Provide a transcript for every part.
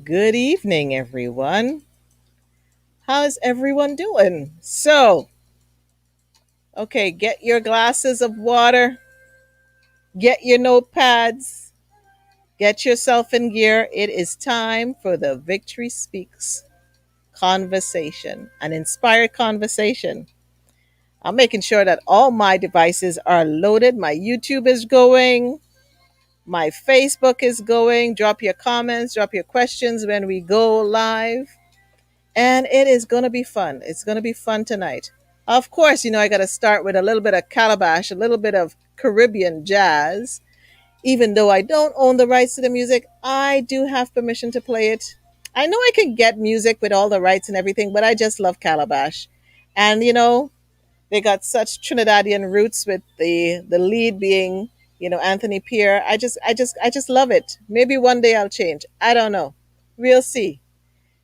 Good evening, everyone. How's everyone doing? Okay, get your glasses of water, get your notepads, get yourself in gear. It is time for the Victory Speaks conversation, an inspired conversation. I'm making sure that all my devices are loaded. My YouTube is going, my Facebook is going. Drop your comments, drop your questions when we go live. And it is going to be fun. It's going to be fun tonight. Of course, I got to start with a little bit of calabash, a little bit of Caribbean jazz. Even though I don't own the rights to the music, I do have permission to play it. I know I can get music with all the rights and everything, but I just love calabash. And they got such Trinidadian roots with the lead being, Anthony Pierre. I just love it. Maybe one day I'll change. I don't know. We'll see.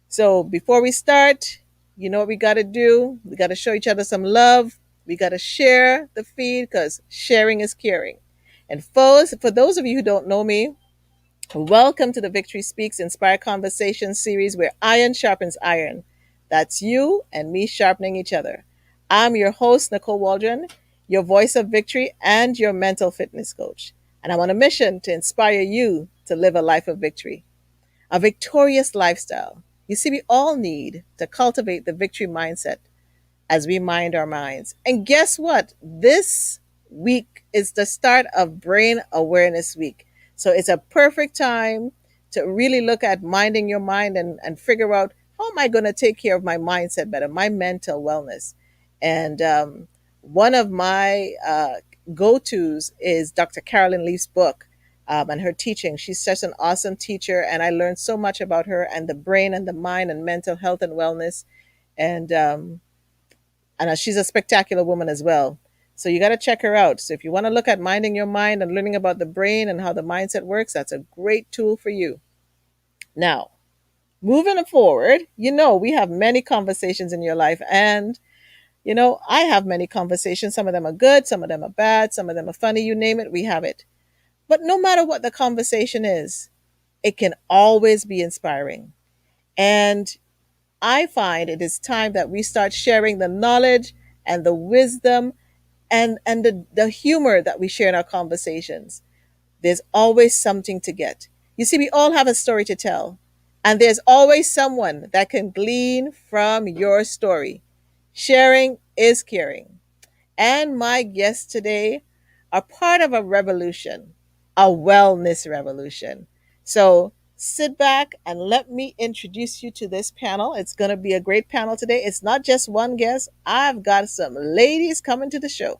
So before we start, you know what we got to do? We got to show each other some love. We got to share the feed because sharing is caring. And for those of you who don't know me, welcome to the Victory Speaks Inspired Conversation series where iron sharpens iron. That's you and me sharpening each other. I'm your host, Nicole Waldron, your voice of victory and your mental fitness coach. And I'm on a mission to inspire you to live a life of victory, a victorious lifestyle. You see, we all need to cultivate the victory mindset as we mind our minds. And guess what? This week is the start of Brain Awareness Week. So it's a perfect time to really look at minding your mind and figure out how am I going to take care of my mindset better, my mental wellness. And one of my go tos is Dr. Carolyn Leaf's book and her teaching. She's such an awesome teacher, and I learned so much about her and the brain and the mind and mental health and wellness. And she's a spectacular woman as well. So you got to check her out. So if you want to look at minding your mind and learning about the brain and how the mindset works, that's a great tool for you. Now, moving forward, we have many conversations in your life. And, I have many conversations. Some of them are good, some of them are bad, some of them are funny. You name it, we have it. But no matter what the conversation is, it can always be inspiring. And I find it is time that we start sharing the knowledge and the wisdom and the humor that we share in our conversations. There's always something to get. You see, we all have a story to tell, and there's always someone that can glean from your story. Sharing is caring. And my guests today are part of a revolution, a wellness revolution. So sit back and let me introduce you to this panel. It's going to be a great panel today. It's not just one guest, I've got some ladies coming to the show.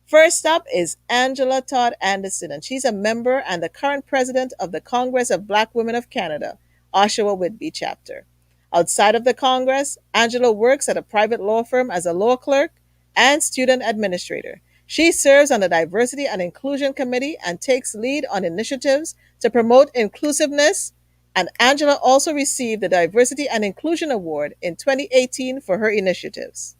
First up is Angela Todd Anderson, and she's a member and the current president of the Congress of Black Women of Canada, Oshawa Whitby chapter. Outside of the Congress, Angela works at a private law firm as a law clerk and student administrator. She serves on the Diversity and Inclusion Committee and takes lead on initiatives to promote inclusiveness. And Angela also received the Diversity and Inclusion Award in 2018 for her initiatives.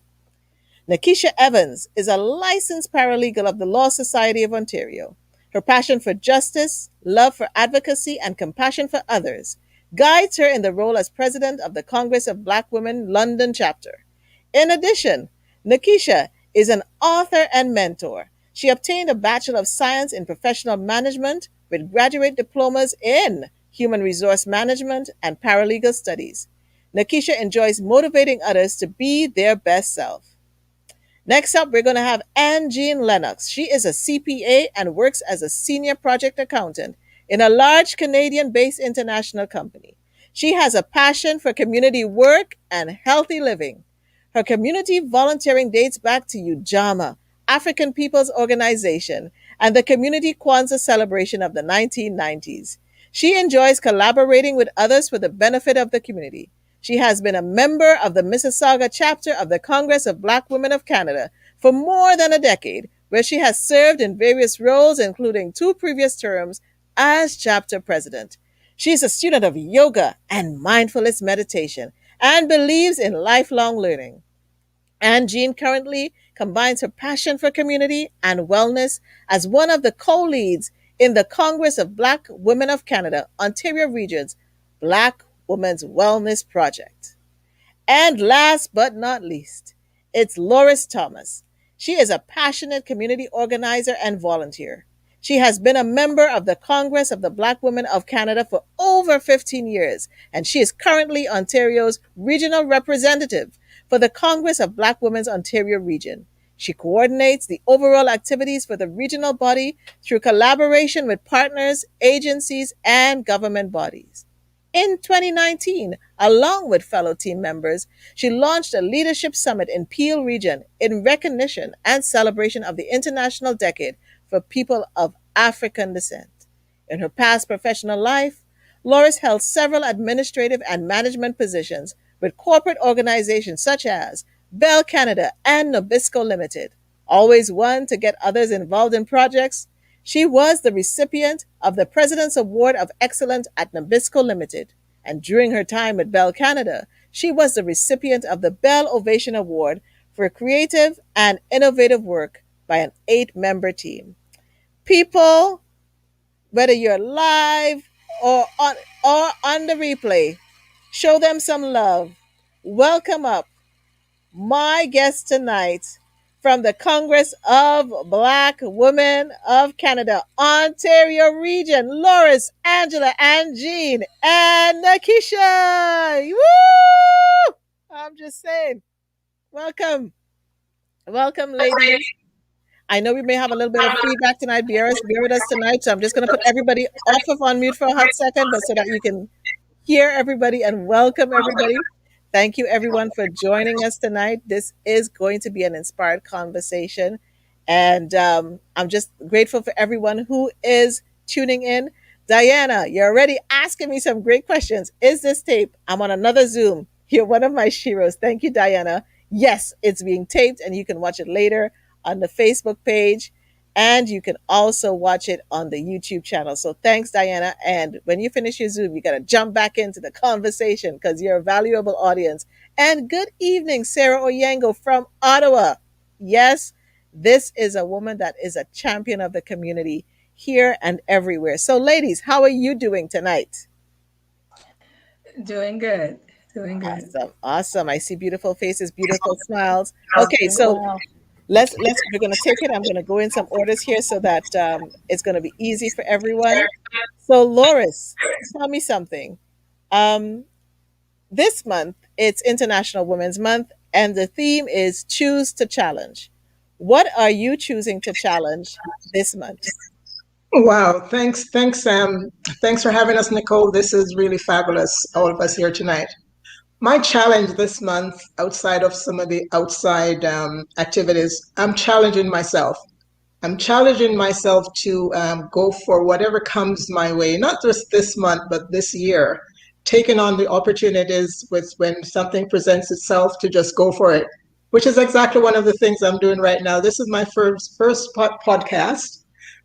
Nikisha Evans is a licensed paralegal of the Law Society of Ontario. Her passion for justice, love for advocacy, and compassion for others guides her in the role as president of the Congress of Black Women London chapter. In addition, Nikisha is an author and mentor. She obtained a Bachelor of Science in Professional Management with graduate diplomas in Human Resource Management and Paralegal Studies. Nikisha enjoys motivating others to be their best self. Next up, we're going to have Jean Lennox. She is a CPA and works as a senior project accountant in a large Canadian-based international company. She has a passion for community work and healthy living. Her community volunteering dates back to Ujama, African People's Organization, and the Community Kwanzaa celebration of the 1990s. She enjoys collaborating with others for the benefit of the community. She has been a member of the Mississauga chapter of the Congress of Black Women of Canada for more than a decade, where she has served in various roles, including 2 previous terms as chapter president. She is a student of yoga and mindfulness meditation and believes in lifelong learning. And Jean currently combines her passion for community and wellness as one of the co-leads in the Congress of Black Women of Canada, Ontario Region's Black Women's Wellness Project. And last but not least, it's Loris Thomas. She is a passionate community organizer and volunteer. She has been a member of the Congress of the Black Women of Canada for over 15 years, and she is currently Ontario's regional representative for the Congress of Black Women's Ontario region. She coordinates the overall activities for the regional body through collaboration with partners, agencies, and government bodies. In 2019, along with fellow team members, she launched a leadership summit in Peel region in recognition and celebration of the International Decade for People of African Descent. In her past professional life, Loris held several administrative and management positions with corporate organizations such as Bell Canada and Nabisco Limited. Always one to get others involved in projects, she was the recipient of the President's Award of Excellence at Nabisco Limited, and during her time with Bell Canada, she was the recipient of the Bell Ovation Award for creative and innovative work by an 8-member team. People, whether you're live or on the replay, show them some love. Welcome up my guest tonight from the Congress of Black Women of Canada, Ontario region, Loris, Angela, and Jean, and Nikisha. Woo! I'm just saying, welcome. Welcome, ladies. I know we may have a little bit of feedback tonight. Bear with us tonight. So I'm just going to put everybody off of on mute for a hot second, but so that you can hear everybody and welcome everybody. Thank you, everyone, for joining us tonight. This is going to be an inspired conversation. And I'm just grateful for everyone who is tuning in. Diana, you're already asking me some great questions. Is this tape? I'm on another Zoom. You're one of my sheroes. Thank you, Diana. Yes, it's being taped, and you can watch it later on the Facebook page. And you can also watch it on the YouTube channel. So thanks, Diana. And when you finish your Zoom, you got to jump back into the conversation because you're a valuable audience. And good evening, Sarah Oyango from Ottawa. Yes, this is a woman that is a champion of the community here and everywhere. So, ladies, how are you doing tonight? Doing good. Doing good. Awesome. Awesome. I see beautiful faces, beautiful smiles. Okay, so let's we're going to take it. I'm going to go in some orders here so that it's going to be easy for everyone. So, Loris, tell me something. Um, this month it's International Women's Month, and the theme is choose to challenge. What are you choosing to challenge this month? Wow. Thanks for having us, Nicole. This is really fabulous, all of us here tonight. My challenge this month, outside of some of the outside activities, I'm challenging myself. I'm challenging myself to go for whatever comes my way, not just this month, but this year, taking on the opportunities with when something presents itself to just go for it, which is exactly one of the things I'm doing right now. This is my first podcast.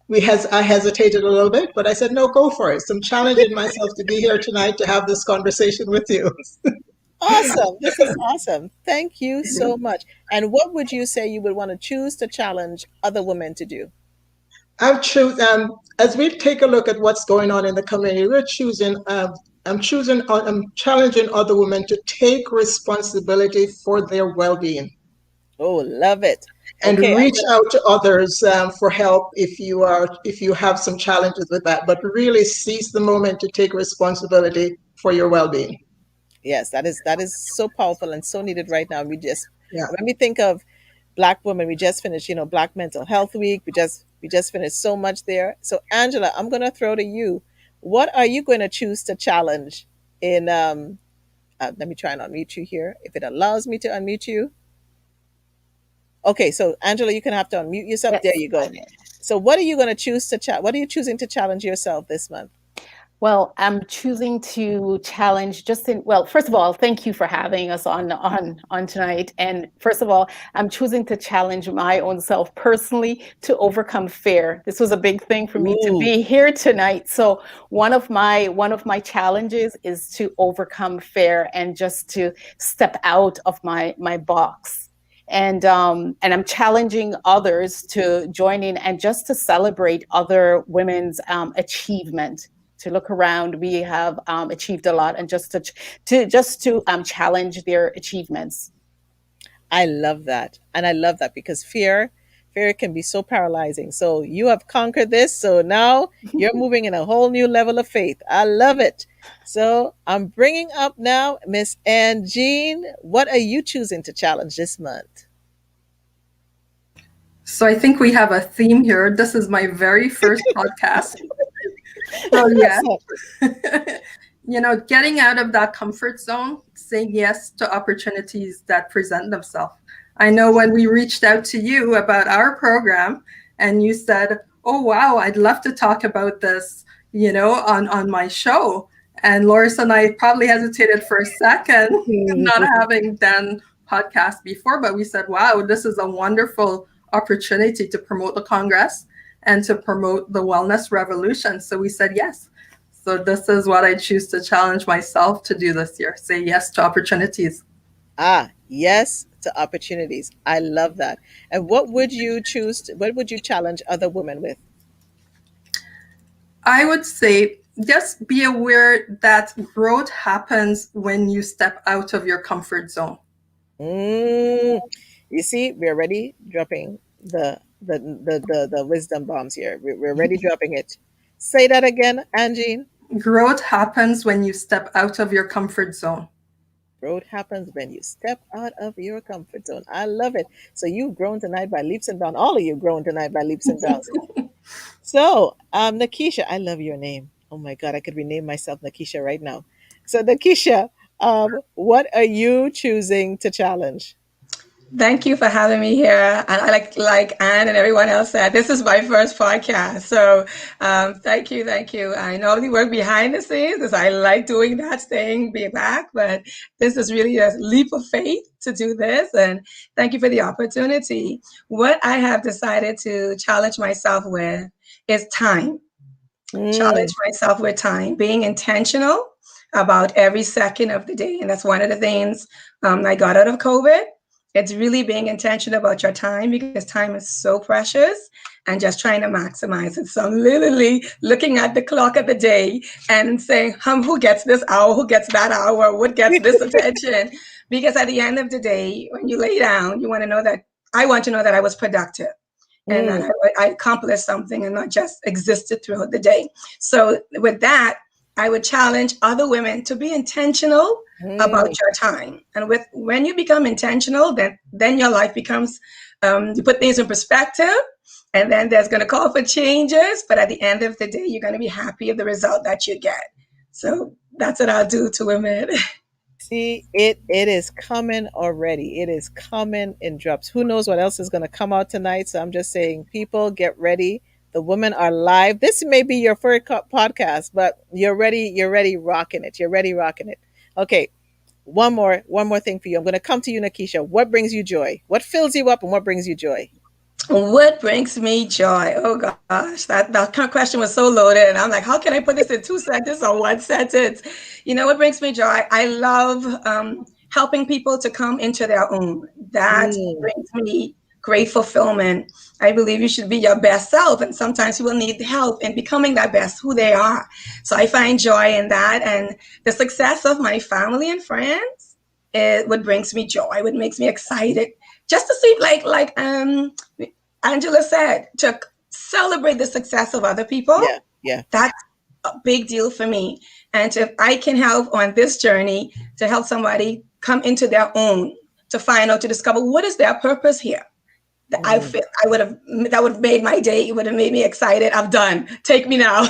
I hesitated a little bit, but I said, no, go for it. So I'm challenging myself to be here tonight to have this conversation with you. Awesome. This is awesome. Thank you so much. And what would you say you would want to choose to challenge other women to do? As we take a look at what's going on in the community, I'm challenging other women to take responsibility for their well-being Oh, love it. and Okay, reach out to others for help if you have some challenges with that, but really seize the moment to take responsibility for your well-being. yes, that is so powerful and so needed right now. Yeah. When we think of Black women, we just finished, Black Mental Health Week. We just finished so much there. So, Angela, I'm going to throw to you. What are you going to choose to challenge in? Let me try and unmute you here. If it allows me to unmute you. Okay, so Angela, you can have to unmute yourself. There Yes, you go. I'm in. So, what are you going to choose to What are you choosing to challenge yourself this month? Well, I'm choosing to challenge first of all, thank you for having us on tonight. And first of all, I'm choosing to challenge my own self personally to overcome fear. This was a big thing for me to Ooh, be here tonight. So one of my challenges is to overcome fear and just to step out of my box. And I'm challenging others to join in and just to celebrate other women's achievement to look around, we have achieved a lot, and just to challenge their achievements. I love that. And I love that because fear can be so paralyzing. So you have conquered this. So now you're moving in a whole new level of faith. I love it. So I'm bringing up now Miss Ann Jean. What are you choosing to challenge this month? So I think we have a theme here. This is my very first podcast. So yeah, getting out of that comfort zone, saying yes to opportunities that present themselves. I know when we reached out to you about our program and you said, "Oh wow, I'd love to talk about this, on my show." And Loris and I probably hesitated for a second, not having done podcasts before, but we said, "Wow, this is a wonderful opportunity to promote the Congress and to promote the wellness revolution." So we said yes. So this is what I choose to challenge myself to do this year. Say yes to opportunities. Ah, yes to opportunities. I love that. And what would you challenge other women with? I would say just be aware that growth happens when you step out of your comfort zone. Mm, you see, we're already dropping the wisdom bombs here. We're already dropping it. Say that again, Angie. Growth happens when you step out of your comfort zone. Growth happens when you step out of your comfort zone. I love it. So you've grown tonight by leaps and bounds. All of you grown tonight by leaps and bounds. So, Nikisha, I love your name. Oh my God, I could rename myself Nikisha right now. So, Nikisha, what are you choosing to challenge? Thank you for having me here. And I like Anne and everyone else said, this is my first podcast. So thank you. I normally work behind the scenes because I like doing that, staying, being back. But this is really a leap of faith to do this. And thank you for the opportunity. What I have decided to challenge myself with is time. Challenge Mm, myself with time, being intentional about every second of the day. And that's one of the things I got out of COVID. It's really being intentional about your time because time is so precious and just trying to maximize it. So I'm literally looking at the clock of the day and saying, who gets this hour? Who gets that hour? What gets this attention? Because at the end of the day, when you lay down, I want to know that I was productive and that mm, I accomplished something and not just existed throughout the day. So with that, I would challenge other women to be intentional about mm. your time. And when you become intentional, then your life becomes you put things in perspective. And then there's going to call for changes, but at the end of the day, you're going to be happy with the result that you get. So that's what I'll do to women. See, it is coming already. It is coming in drops. Who knows what else is going to come out tonight? So I'm just saying, people, get ready. The women are live. This may be your first podcast, but you're ready. You're ready, rocking it. You're ready, rocking it. Okay, one more thing for you. I'm going to come to you, Nikisha. What brings you joy? What fills you up, and what brings you joy? What brings me joy? Oh gosh, that kind of question was so loaded, and I'm like, how can I put this in two sentences or one sentence? What brings me joy? I love helping people to come into their own. That Mm, brings me great fulfillment. I believe you should be your best self, and sometimes you will need help in becoming that best who they are. So I find joy in that, and the success of my family and friends is what brings me joy. What makes me excited just to see, Angela said, to celebrate the success of other people. yeah, yeah. That's a big deal for me. And if I can help on this journey to help somebody come into their own, to find out, to discover what is their purpose here. I Mm. feel that would have made my day. It would have made me excited. I'm done. Take me now.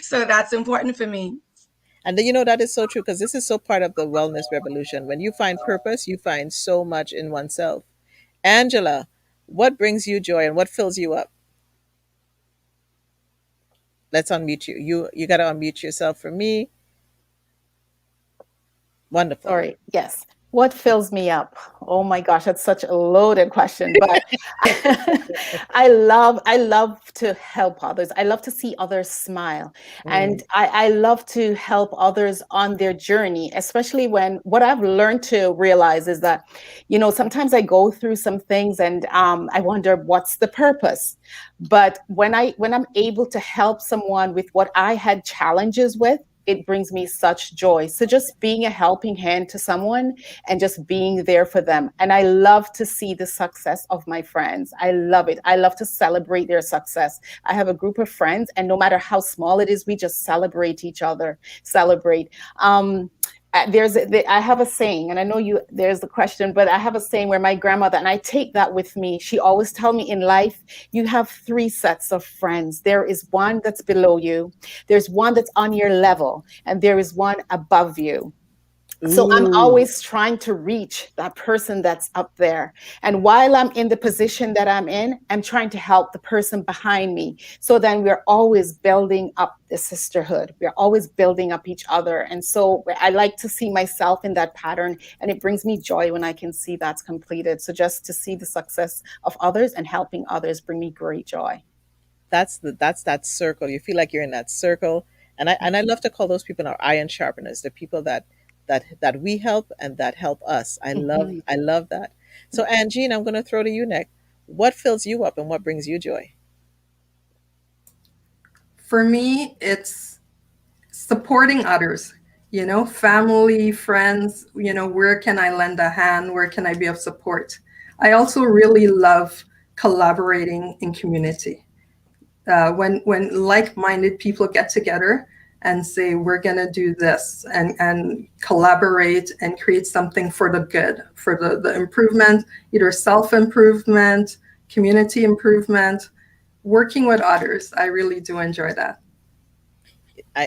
So that's important for me. And then, that is so true because this is so part of the wellness revolution. When you find purpose, you find so much in oneself. Angela, what brings you joy and what fills you up? Let's unmute you. You got to unmute yourself for me. Wonderful. Sorry. Yes. What fills me up? Oh my gosh, that's such a loaded question, but I love to help others. I love to see others smile. And Mm. I love to help others on their journey, especially when what I've learned to realize is that, sometimes I go through some things and I wonder what's the purpose. But when I'm able to help someone with what I had challenges with, it brings me such joy. So just being a helping hand to someone and just being there for them. And I love to see the success of my friends. I love it. I love to celebrate their success. I have a group of friends, and no matter how small it is, we just celebrate each other, celebrate. I have a saying, and I know you, there's the question, but I have a saying where my grandmother, and I take that with me. She always tell me in life, you have three sets of friends. There is one that's below you, there's one that's on your level, and there is one above you. So I'm Ooh, always trying to reach that person that's up there. And while I'm in the position that I'm in, I'm trying to help the person behind me. So then we're always building up the sisterhood. We're always building up each other. And so I like to see myself in that pattern. And it brings me joy when I can see that's completed. So just to see the success of others and helping others bring me great joy. that's that circle. You feel like you're in that circle, and I love to call those people our iron sharpeners, the people that we help and that help us. Mhm. I love that. So, Angine, I'm going to throw to you next. What fills you up and what brings you joy? For me, it's supporting others, family, friends, where can I lend a hand? Where can I be of support? I also really love collaborating in community. When like-minded people get together and say, we're going to do this and collaborate and create something for the good, for the improvement, either self-improvement, community improvement, working with others. I really do enjoy that.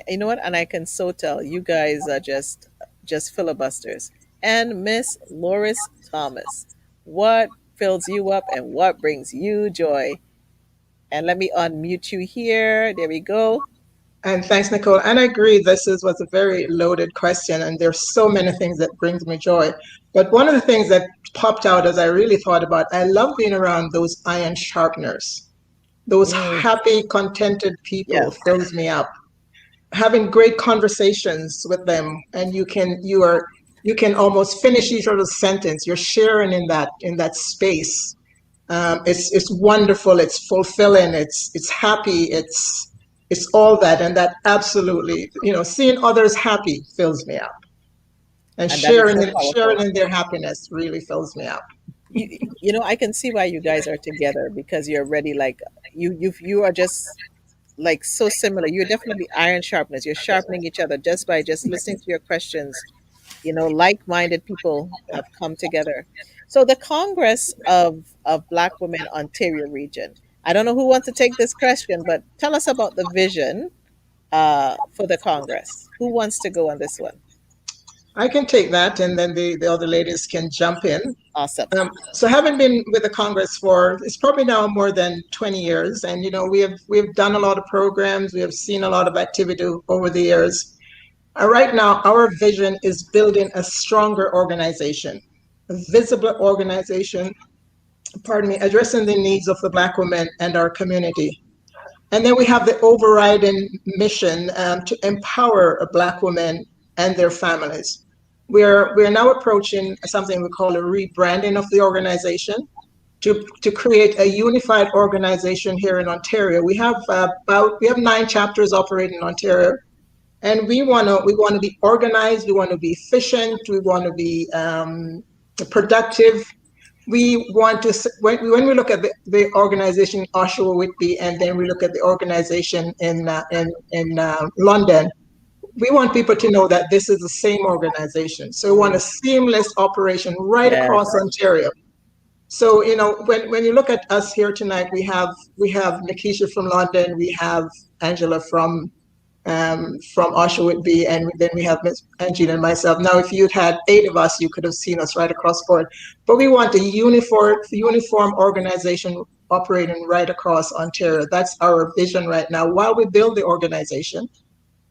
You know what? And I can so tell you guys are just filibusters. And Miss Loris Thomas, what fills you up and what brings you joy? And let me unmute you here. There we go. And thanks, Nicole. And I agree, was a very loaded question, and there's so many things that brings me joy. But one of the things that popped out as I really thought about, I love being around those iron sharpeners. Those Mm, happy, contented yeah. people fills me up. Having great conversations with them, and you can almost finish each other's sentence. You're sharing in that space. It's wonderful. It's fulfilling. It's happy. It's all that, and that absolutely, seeing others happy fills me up, and And that is so sharing powerful. in their happiness really fills me up. You know, I can see why you guys are together because you're ready. Like you are just like so similar. You're definitely iron sharpness. You're sharpening each other just by just listening to your questions. You know, like-minded people have come together. So the Congress of Black Women Ontario region. I don't know who wants to take this question, but tell us about the vision for the Congress. Who wants to go on this one? I can take that, and then the other ladies can jump in. Awesome. So having been with the Congress for, it's probably now more than 20 years, and we have done a lot of programs, we have seen a lot of activity over the years. Right now, our vision is building a stronger organization, a visible organization, pardon me, addressing the needs of the Black women and our community. And then we have the overriding mission to empower Black women and their families. We're now approaching something we call a rebranding of the organization to create a unified organization here in Ontario. We have 9 chapters operating in Ontario, and we want to be organized. We want to be efficient. We want to be productive. We want to when we look at the organization Oshawa Whitby, and then we look at the organization in London. We want people to know that this is the same organization. So we want a Mm, seamless operation right across yes. Ontario. So when you look at us here tonight, we have Nikisha from London, we have Angela from Oshawa Whitby, and then we have Miss Angela and myself. Now, if you'd had 8 of us, you could have seen us right across board. But we want a uniform organization operating right across Ontario. That's our vision right now. While we build the organization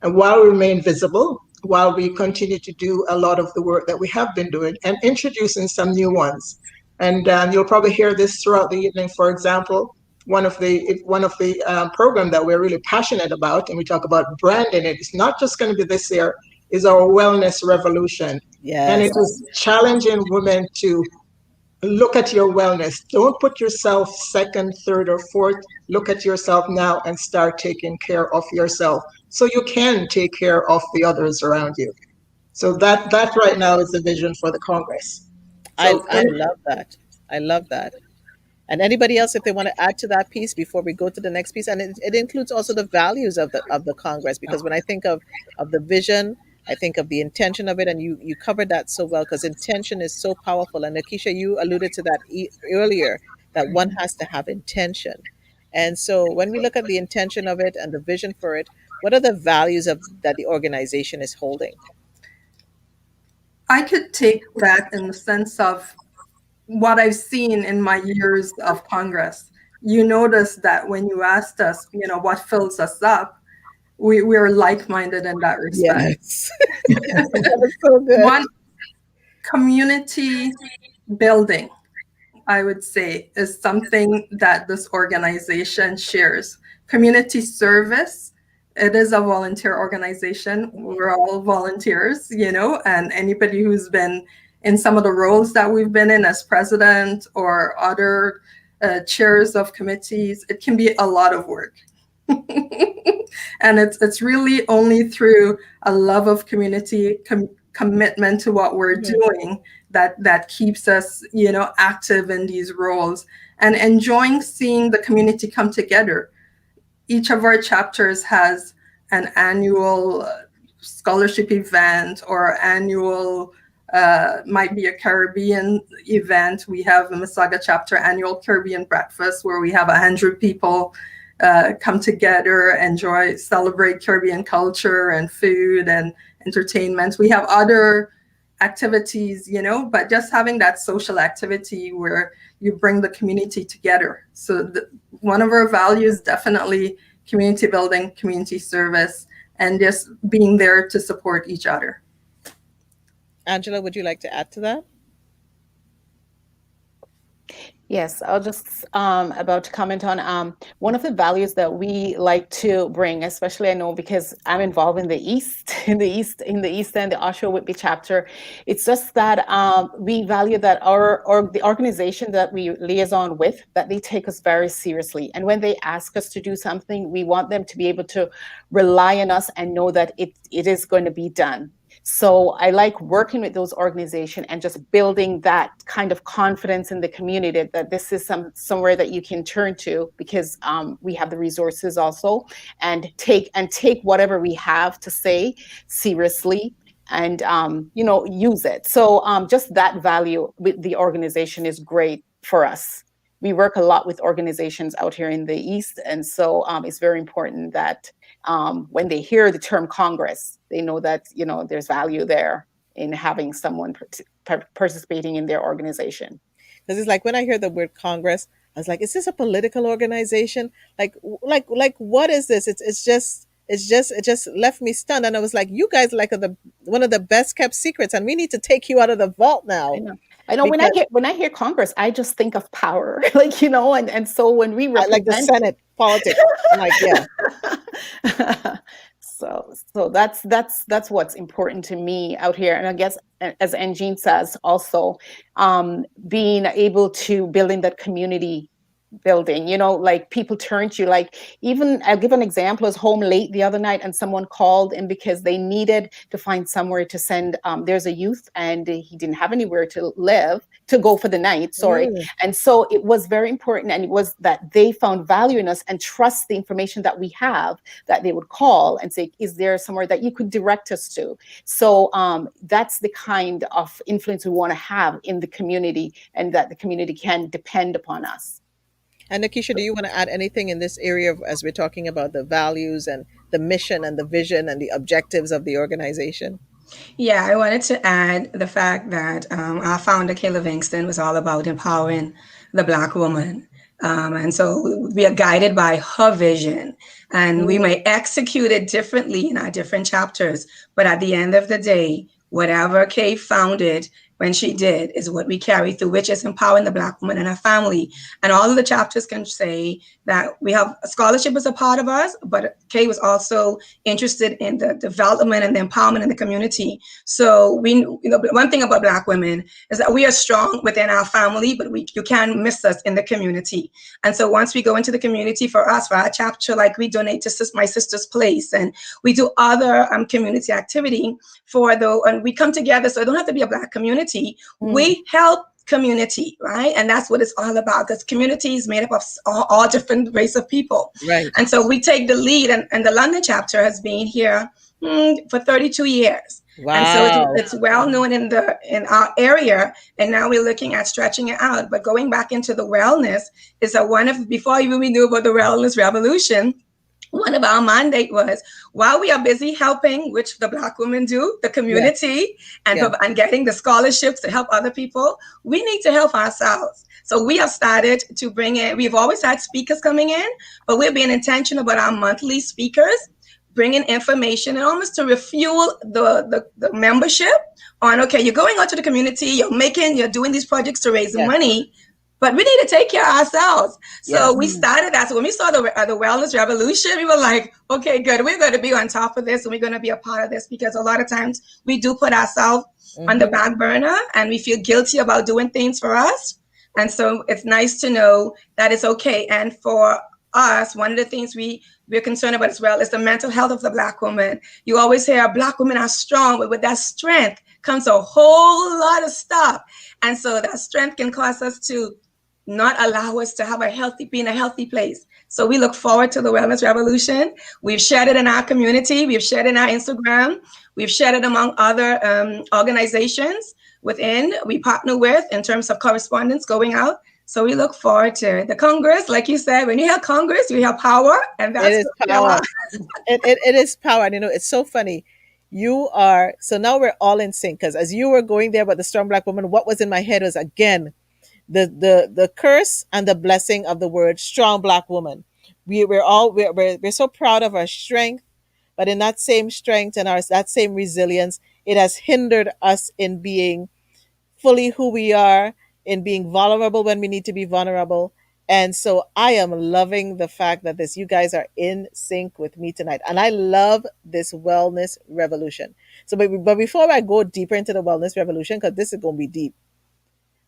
and while we remain visible, while we continue to do a lot of the work that we have been doing and introducing some new ones. And you'll probably hear this throughout the evening. For example, one of the program that we're really passionate about, and we talk about branding it. It's not just going to be this year. Is our wellness revolution, and it Yes. is challenging women to look at your wellness. Don't put yourself second, third, or fourth. Look at yourself now and start taking care of yourself so you can take care of the others around you. So that right now is the vision for the Congress. So I love that. I love that. And anybody else, if they want to add to that piece before we go to the next piece, and it includes also the values of the Congress, because when I think of the vision, I think of the intention of it, and you covered that so well because intention is so powerful. And Nikisha, you alluded to that earlier, that one has to have intention. And so when we look at the intention of it and the vision for it, what are the values of that the organization is holding? I could take that in the sense of what I've seen in my years of Congress. You notice that when you asked us, what fills us up, we're like-minded in that respect. Yes. That was so good. One, community building, I would say, is something that this organization shares. Community service, it is a volunteer organization. We're all volunteers, and anybody who's been in some of the roles that we've been in as president or other chairs of committees, it can be a lot of work. And it's really only through a love of community, commitment to what we're doing that keeps us, active in these roles and enjoying seeing the community come together. Each of our chapters has an annual scholarship event or annual might be a Caribbean event. We have a Mississauga chapter annual Caribbean breakfast where we have 100 people come together, enjoy, celebrate Caribbean culture and food and entertainment. We have other activities, but just having that social activity where you bring the community together. So one of our values, definitely community building, community service, and just being there to support each other. Angela, would you like to add to that? Yes, I'll just about to comment on one of the values that we like to bring, especially I know because I'm involved in the East, in the East End, the Oshawa Whitby chapter. It's just that we value that the organization that we liaison with, that they take us very seriously. And when they ask us to do something, we want them to be able to rely on us and know that it is going to be done. So I like working with those organizations and just building that kind of confidence in the community that this is somewhere that you can turn to because we have the resources also, and take whatever we have to say seriously and use it. So just that value with the organization is great for us. We work a lot with organizations out here in the East, and so it's very important that when they hear the term Congress, they know that there's value there in having someone participating in their organization. Because it's like when I hear the word Congress, I was like, is this a political organization? Like what is this? It just left me stunned, and I was like, you guys are like one of the best kept secrets, and we need to take you out of the vault now. I know because when I hear Congress, I just think of power, and so when we represent, like the Senate politics, I'm like, yeah. So that's what's important to me out here, and I guess as Engine says, also being able to build in that community building, like people turn to you. Like, even I'll give an example. I was home late the other night and someone called in because they needed to find somewhere to send there's a youth and he didn't have anywhere to live, to go for the night, and so it was very important, and it was that they found value in us and trust the information that we have, that they would call and say, is there somewhere that you could direct us to? So that's the kind of influence we want to have in the community, and that the community can depend upon us. And Nikisha, do you want to add anything in this area as we're talking about the values and the mission and the vision and the objectives of the organization? Yeah, I wanted to add the fact that our founder, Kay Livingston, was all about empowering the Black woman. And so we are guided by her vision, and we may execute it differently in our different chapters. But at the end of the day, whatever Kay founded when she did is what we carry through, which is empowering the Black woman and her family. And all of the chapters can say that we have a scholarship as a part of us, but Kay was also interested in the development and the empowerment in the community. So one thing about Black women is that we are strong within our family, but you can't miss us in the community. And so once we go into the community for our chapter, like we donate to My Sister's Place, and we do other community activity and we come together. So it don't have to be a Black community. We help community, right? And that's what it's all about, because community is made up of all different race of people. Right. And so we take the lead, and the London chapter has been here for 32 years. Wow. And so it's well known in our area, and now we're looking at stretching it out. But going back into the wellness is before even we knew about the wellness revolution, one of our mandate was, while we are busy helping, which the Black women do, the community, and getting the scholarships to help other people, we need to help ourselves. So we have started to bring in, we've always had speakers coming in, but we're being intentional about our monthly speakers, bringing information and almost to refuel the membership on, okay, you're going out to the community, you're doing these projects to raise money, but we need to take care of ourselves. So we started that. So when we saw the wellness revolution, we were like, okay, good. We're going to be on top of this, and we're going to be a part of this, because a lot of times we do put ourselves on the back burner, and we feel guilty about doing things for us. And so it's nice to know that it's okay. And for us, one of the things we're concerned about as well is the mental health of the Black woman. You always hear Black women are strong, but with that strength comes a whole lot of stuff. And so that strength can cause us to not allow us to have be in a healthy place. So we look forward to the wellness revolution. We've shared it in our community. We've shared it in our Instagram. We've shared it among other organizations we partner with in terms of correspondence going out. So we look forward to the Congress. Like you said, when you have Congress, you have power, and that's it is power. It is power. And it's so funny. So now we're all in sync, because as you were going there about the strong Black woman, what was in my head was, again, the curse and the blessing of the word strong Black woman. We're so proud of our strength, but in that same strength and that same resilience, it has hindered us in being fully who we are, in being vulnerable when we need to be vulnerable. And so I am loving the fact that you guys are in sync with me tonight. And I love this wellness revolution. So, but before I go deeper into the wellness revolution, because this is going to be deep,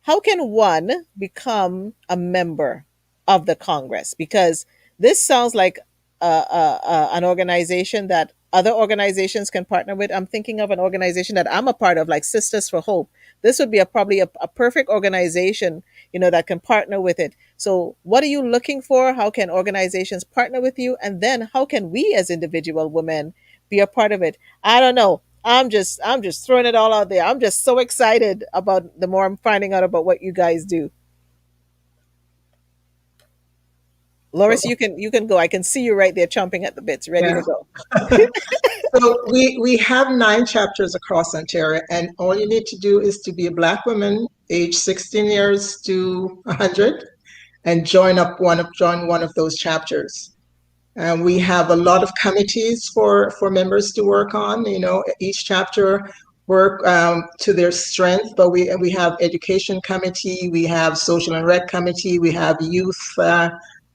how can one become a member of the Congress? Because this sounds like an organization that other organizations can partner with. I'm thinking of an organization that I'm a part of, like Sisters for Hope. This would be probably a perfect organization, that can partner with it. So what are you looking for? How can organizations partner with you? And then how can we as individual women be a part of it? I don't know. I'm just throwing it all out there. I'm just so excited about the more I'm finding out about what you guys do. Loris, you can go. I can see you right there chomping at the bits, ready to go. So we have 9 chapters across Ontario, and all you need to do is to be a Black woman, age 16 years to 100, and join one of those chapters. And we have a lot of committees for members to work on. Each chapter work to their strength, but we have education committee, we have social and rec committee, we have youth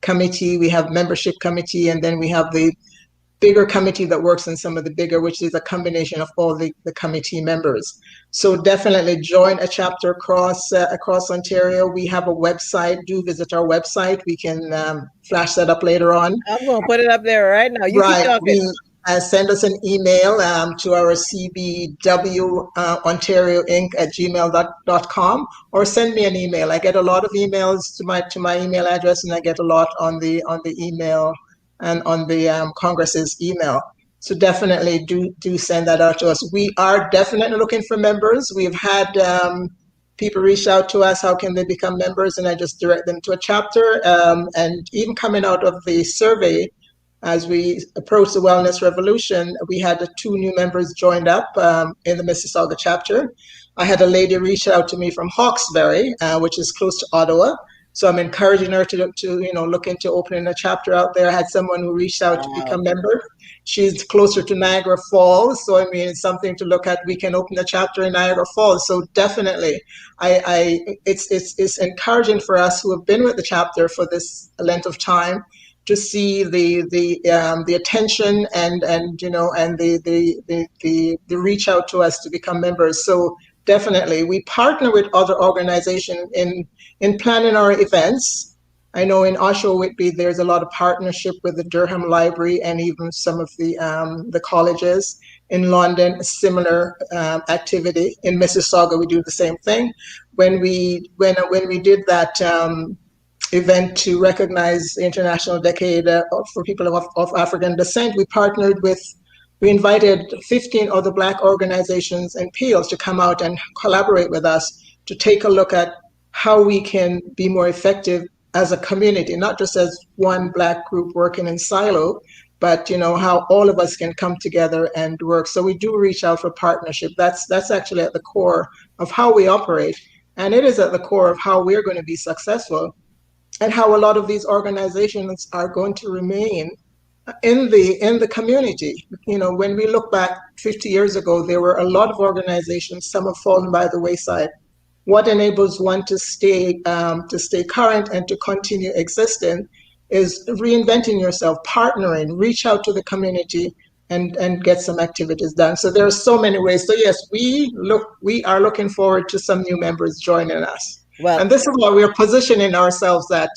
committee, we have membership committee, and then we have the bigger committee that works in some of the bigger, which is a combination of all the committee members. So definitely join a chapter across Ontario. We have a website. Do visit our website. We can flash that up later on. I'm going to put it up there right now. You keep talking. Send us an email to our CBW Ontario Inc. at gmail.com, or send me an email. I get a lot of emails to my email address, and I get a lot on the email and on the Congress's email. So definitely do send that out to us. We are definitely looking for members. We've had people reach out to us, how can they become members? And I just direct them to a chapter. And even coming out of the survey, as we approach the Wellness Revolution, we had 2 new members joined up in the Mississauga chapter. I had a lady reach out to me from Hawkesbury, which is close to Ottawa. So I'm encouraging her to look into opening a chapter out there. I had someone who reached out to become Wow. a member. She's closer to Niagara Falls, so I mean it's something to look at. We can open a chapter in Niagara Falls. So definitely, it's encouraging for us who have been with the chapter for this length of time to see the attention and the reach out to us to become members. So definitely, we partner with other organizations in planning our events. I know in Oshawa Whitby, there's a lot of partnership with the Durham Library and even some of the colleges. In London, a similar activity. In Mississauga, we do the same thing. When we did that event to recognize the International Decade for People of African Descent, we invited 15 other Black organizations and peers to come out and collaborate with us to take a look at how we can be more effective as a community, not just as one Black group working in silo, but how all of us can come together and work. So we do reach out for partnership. That's actually at the core of how we operate, and it is at the core of how we're going to be successful and how a lot of these organizations are going to remain in the community. When we look back 50 years ago, there were a lot of organizations. Some have fallen by the wayside. What enables one to stay current and to continue existing is reinventing yourself, partnering, reach out to the community, and get some activities done. So there are so many ways. So yes, we are looking forward to some new members joining us. Well, And this is why we are positioning ourselves that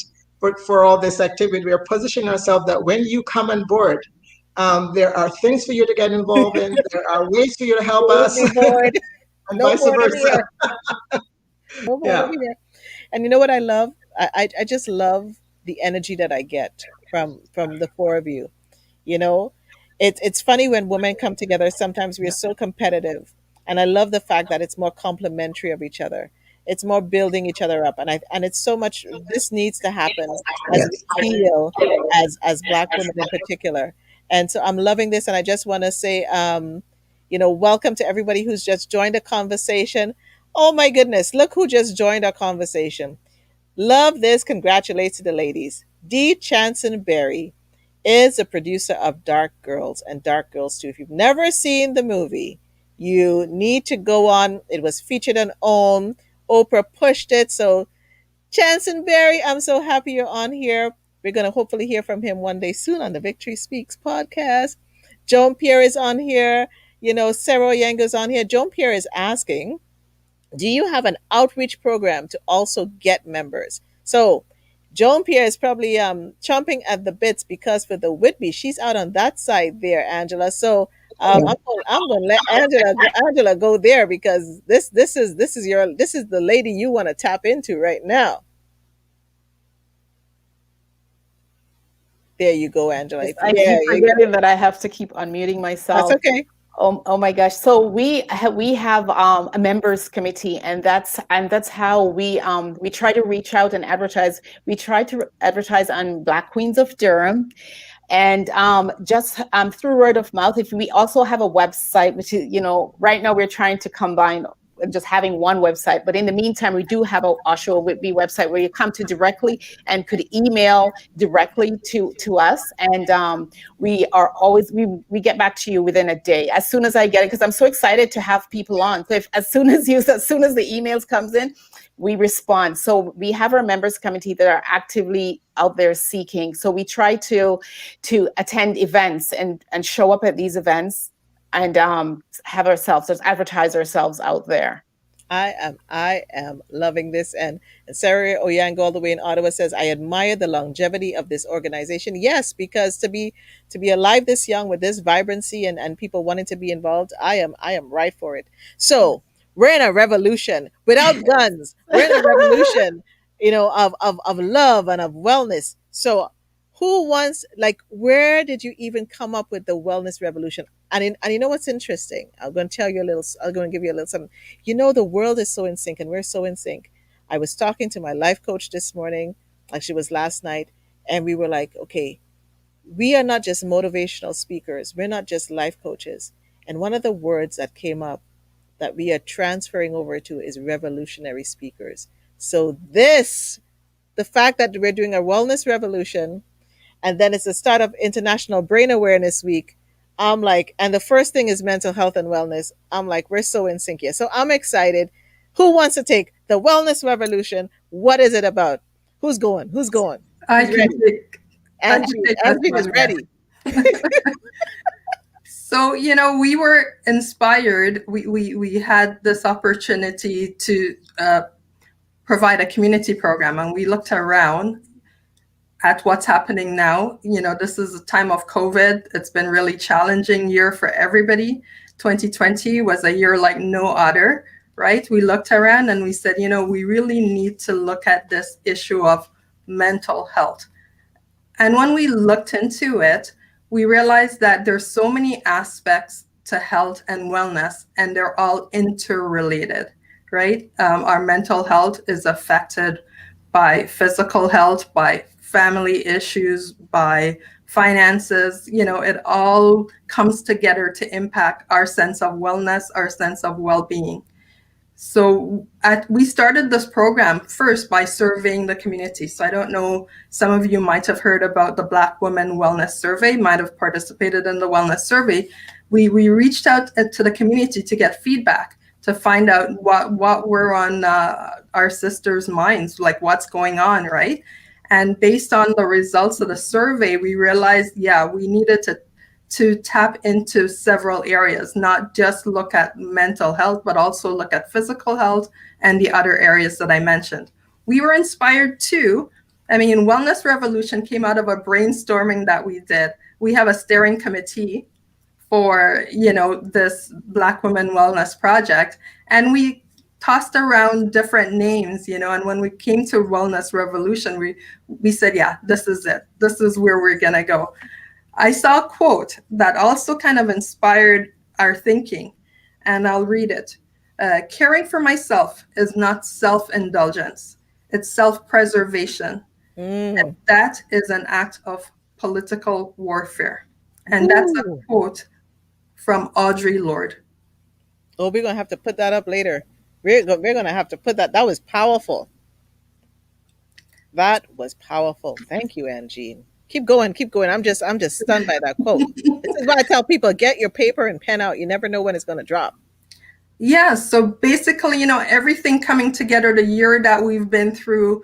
for all this activity, we are positioning ourselves that when you come on board, there are things for you to get involved in. There are ways for you to help you won't us, be bored. and No vice boredom versa. here. No boredom Yeah. here. And you know what I love? I just love the energy that I get from the four of you. You know, it's funny when women come together. Sometimes we're so competitive, and I love the fact that it's more complementary of each other. It's more building each other up, and it's so much. This needs to happen as we Yes. heal as Black women in particular. And so I'm loving this, and I just want to say, welcome to everybody who's just joined the conversation. Oh my goodness, look who just joined our conversation. Love this. Congratulates to the ladies. Dee Chansonberry is a producer of Dark Girls and Dark Girls 2. If you've never seen the movie, you need to go on. It was featured on OWN. Oprah pushed it. So, Chansonberry, I'm so happy you're on here. We're going to hopefully hear from him one day soon on the Victory Speaks podcast. Joan Pierre is on here. Sarah Yango's on here. Joan Pierre is asking, do you have an outreach program to also get members? So Joan Pierre is probably chomping at the bits because for the Whitby, she's out on that side there, Angela. So I'm going to let Angela go there because this is the lady you want to tap into right now. There you go, Angela. I Yeah, keep you go. forgetting that I have to keep unmuting That's myself. okay. Oh my gosh. So we have a members committee, and that's how we try to reach out and advertise. We try to advertise on Black Queens of Durham, and just through word of mouth. If we also have a website, which is, right now we're trying to combine just having one website, but in the meantime we do have a Oshawa Whitby website where you come to directly and could email directly to us, and we are always we get back to you within a day as soon as I get it, because I'm so excited to have people on. So if as soon as the emails comes in, we respond. So we have our members committee that are actively out there seeking. So we try to attend events and show up at these events, and have ourselves, just advertise ourselves out there. I am loving this. And Sarah Oyango, all the way in Ottawa, says, I admire the longevity of this organization. Yes, because to be alive this young with this vibrancy and people wanting to be involved, I am right for it. So we're in a revolution without guns. We're in a revolution, of love and of wellness. So who wants, like, where did you even come up with the wellness revolution? And you know what's interesting? I'm going to give you a little something. The world is so in sync, and we're so in sync. I was talking to my life coach this morning, actually it was last night, and we were like, okay, we are not just motivational speakers, we're not just life coaches. And one of the words that came up that we are transferring over to is revolutionary speakers. So this the fact that we're doing a wellness revolution, and then it's the start of International Brain Awareness Week. I'm like, and the first thing is mental health and wellness. I'm like, we're so in sync here. So I'm excited. Who wants to take the wellness revolution? What is it about? Who's going? Who's going? I Who's can ready? take I can Angie. take this Angie is one. ready. So, we were inspired. We had this opportunity to provide a community program, and we looked around at what's happening now. This is a time of COVID. It's been really challenging year for everybody. 2020 was a year like no other, right? We looked around and we said, we really need to look at this issue of mental health. And when we looked into it, we realized that there's so many aspects to health and wellness, and they're all interrelated, right? Our mental health is affected by physical health, by family issues, by finances. It all comes together to impact our sense of wellness, our sense of well-being. So we started this program first by surveying the community. So I don't know, some of you might have heard about the Black Women Wellness Survey, might have participated in the wellness survey. We reached out to the community to get feedback, to find out what were on our sisters' minds, like what's going on, right? And based on the results of the survey, we realized, we needed to tap into several areas, not just look at mental health, but also look at physical health and the other areas that I mentioned. We were inspired too. Wellness Revolution came out of a brainstorming that we did. We have a steering committee for, this Black Women Wellness Project, and we tossed around different names, and when we came to Wellness Revolution, we said, this is it. This is where we're gonna go. I saw a quote that also kind of inspired our thinking, and I'll read it. Caring for myself is not self-indulgence, it's self-preservation. And that is an act of political warfare. And that's a quote from Audre Lorde. Oh, we're going to have to put that up later. We're going to have to put that. That was powerful. That was powerful. Thank you, Angie. Keep going, keep going. I'm just stunned by that quote. This is why I tell people, get your paper and pen out. You never know when it's going to drop. Yeah, so basically, everything coming together, the year that we've been through,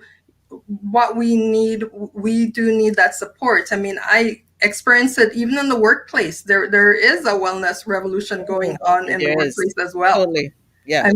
what we need, we do need that support. I experience it even in the workplace. There is a wellness revolution going on in the workplace as well. Totally. Yeah.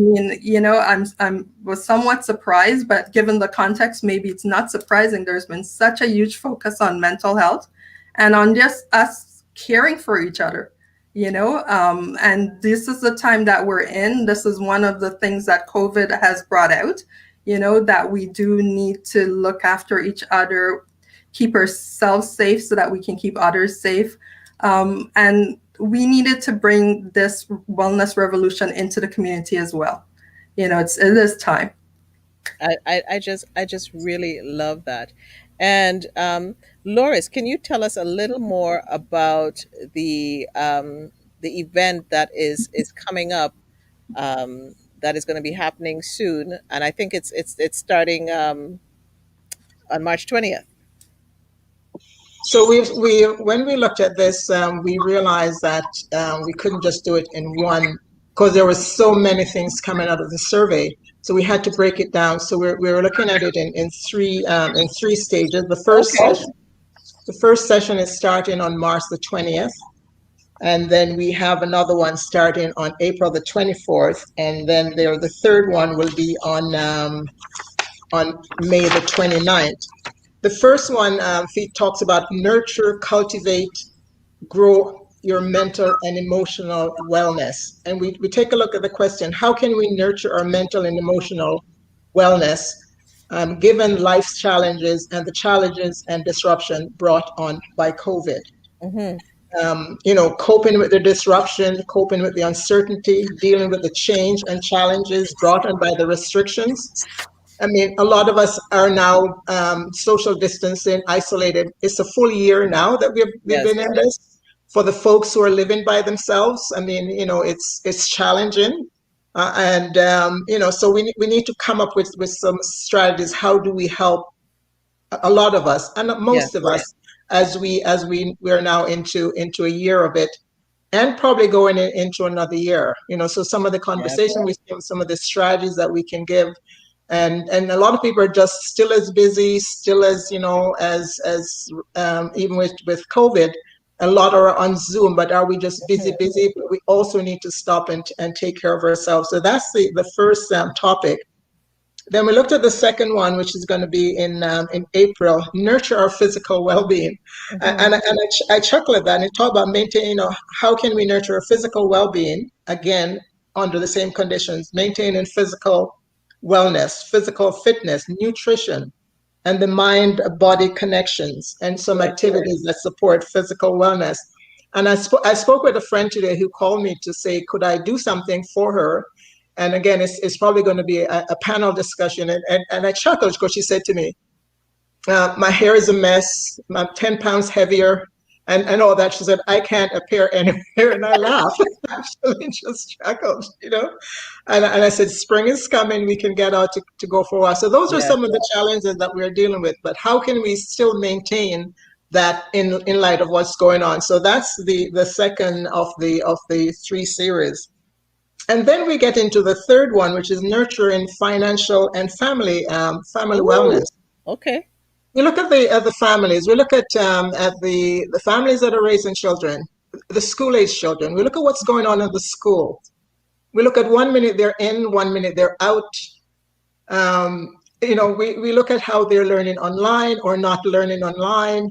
I'm was somewhat surprised, but given the context, maybe it's not surprising. There's been such a huge focus on mental health and on just us caring for each other, and this is the time that we're in. This is one of the things that COVID has brought out, that we do need to look after each other, keep ourselves safe so that we can keep others safe. And we needed to bring this wellness revolution into the community as well. It is time. I just really love that. And Loris, can you tell us a little more about the event that is coming up, that is going to be happening soon? And I think it's starting on March 20th. So when we looked at this, we realized that we couldn't just do it in one, because there was so many things coming out of the survey. So we had to break it down. So we were looking at it in three stages. The first session is starting on March the 20th, and then we have another one starting on April the 24th, and then the third one will be on May the 29th. The first one, talks about nurture, cultivate, grow your mental and emotional wellness. And we take a look at the question, how can we nurture our mental and emotional wellness given life's challenges and the challenges and disruption brought on by COVID? Coping with the disruption, coping with the uncertainty, dealing with the change and challenges brought on by the restrictions. A lot of us are now social distancing, isolated. It's a full year now that we've been in this. For the folks who are living by themselves, it's challenging. So we need to come up with some strategies. How do we help a lot of us, and Yeah. most of us, as we are now into a year of it, and probably going into another year. So some of the Yeah. conversation we see, some of the strategies that we can give, and a lot of people are just still as busy, still as as even with COVID. A lot are on Zoom, but are we just busy, busy? But we also need to stop and take care of ourselves. So that's the first topic. Then we looked at the second one, which is going to be in April, nurture our physical well-being. Hmm. And I chuckle at that and talk about maintaining, how can we nurture our physical well-being, again, under the same conditions, maintaining physical wellness, physical fitness, nutrition, and the mind-body connections, and some Yeah. activities that support physical wellness. And I spoke with a friend today who called me to say, could I do something for her? And again, it's probably going to be a panel discussion. And I chuckled because she said to me, my hair is a mess, I'm 10 pounds heavier, and all that. She said, I can't appear anywhere. And I laughed, actually, just chuckled. And I said, spring is coming, we can get out to go for a while. So those are Yeah. some of the challenges that we're dealing with. But how can we still maintain that in light of what's going on? So that's the second of the three series. And then we get into the third one, which is nurturing financial and family wellness. Ooh. Okay. We look at the families. We look at the families that are raising children, the school age children. We look at what's going on in the school. We look at 1 minute they're in, 1 minute they're out. We look at how they're learning online or not learning online.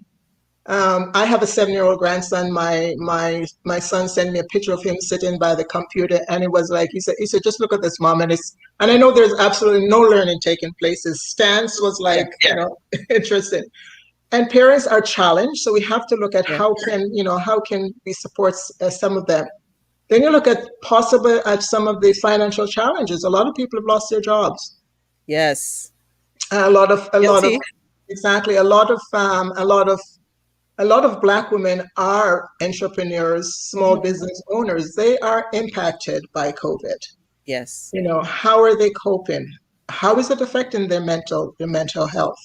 I have a 7-year-old grandson. My son sent me a picture of him sitting by the computer, and it was like he said, just look at this, mom, and I know there's absolutely no learning taking place. His stance was Yeah. like, interesting. And parents are challenged, so we have to look at Yeah. how can we support some of them. Then you look at possible at some of the financial challenges. A lot of people have lost their jobs. Yes. A lot of Guilty. exactly a lot of Black women are entrepreneurs, small Hmm. business owners. They are impacted by COVID. Yes. How are they coping? How is it affecting their mental health?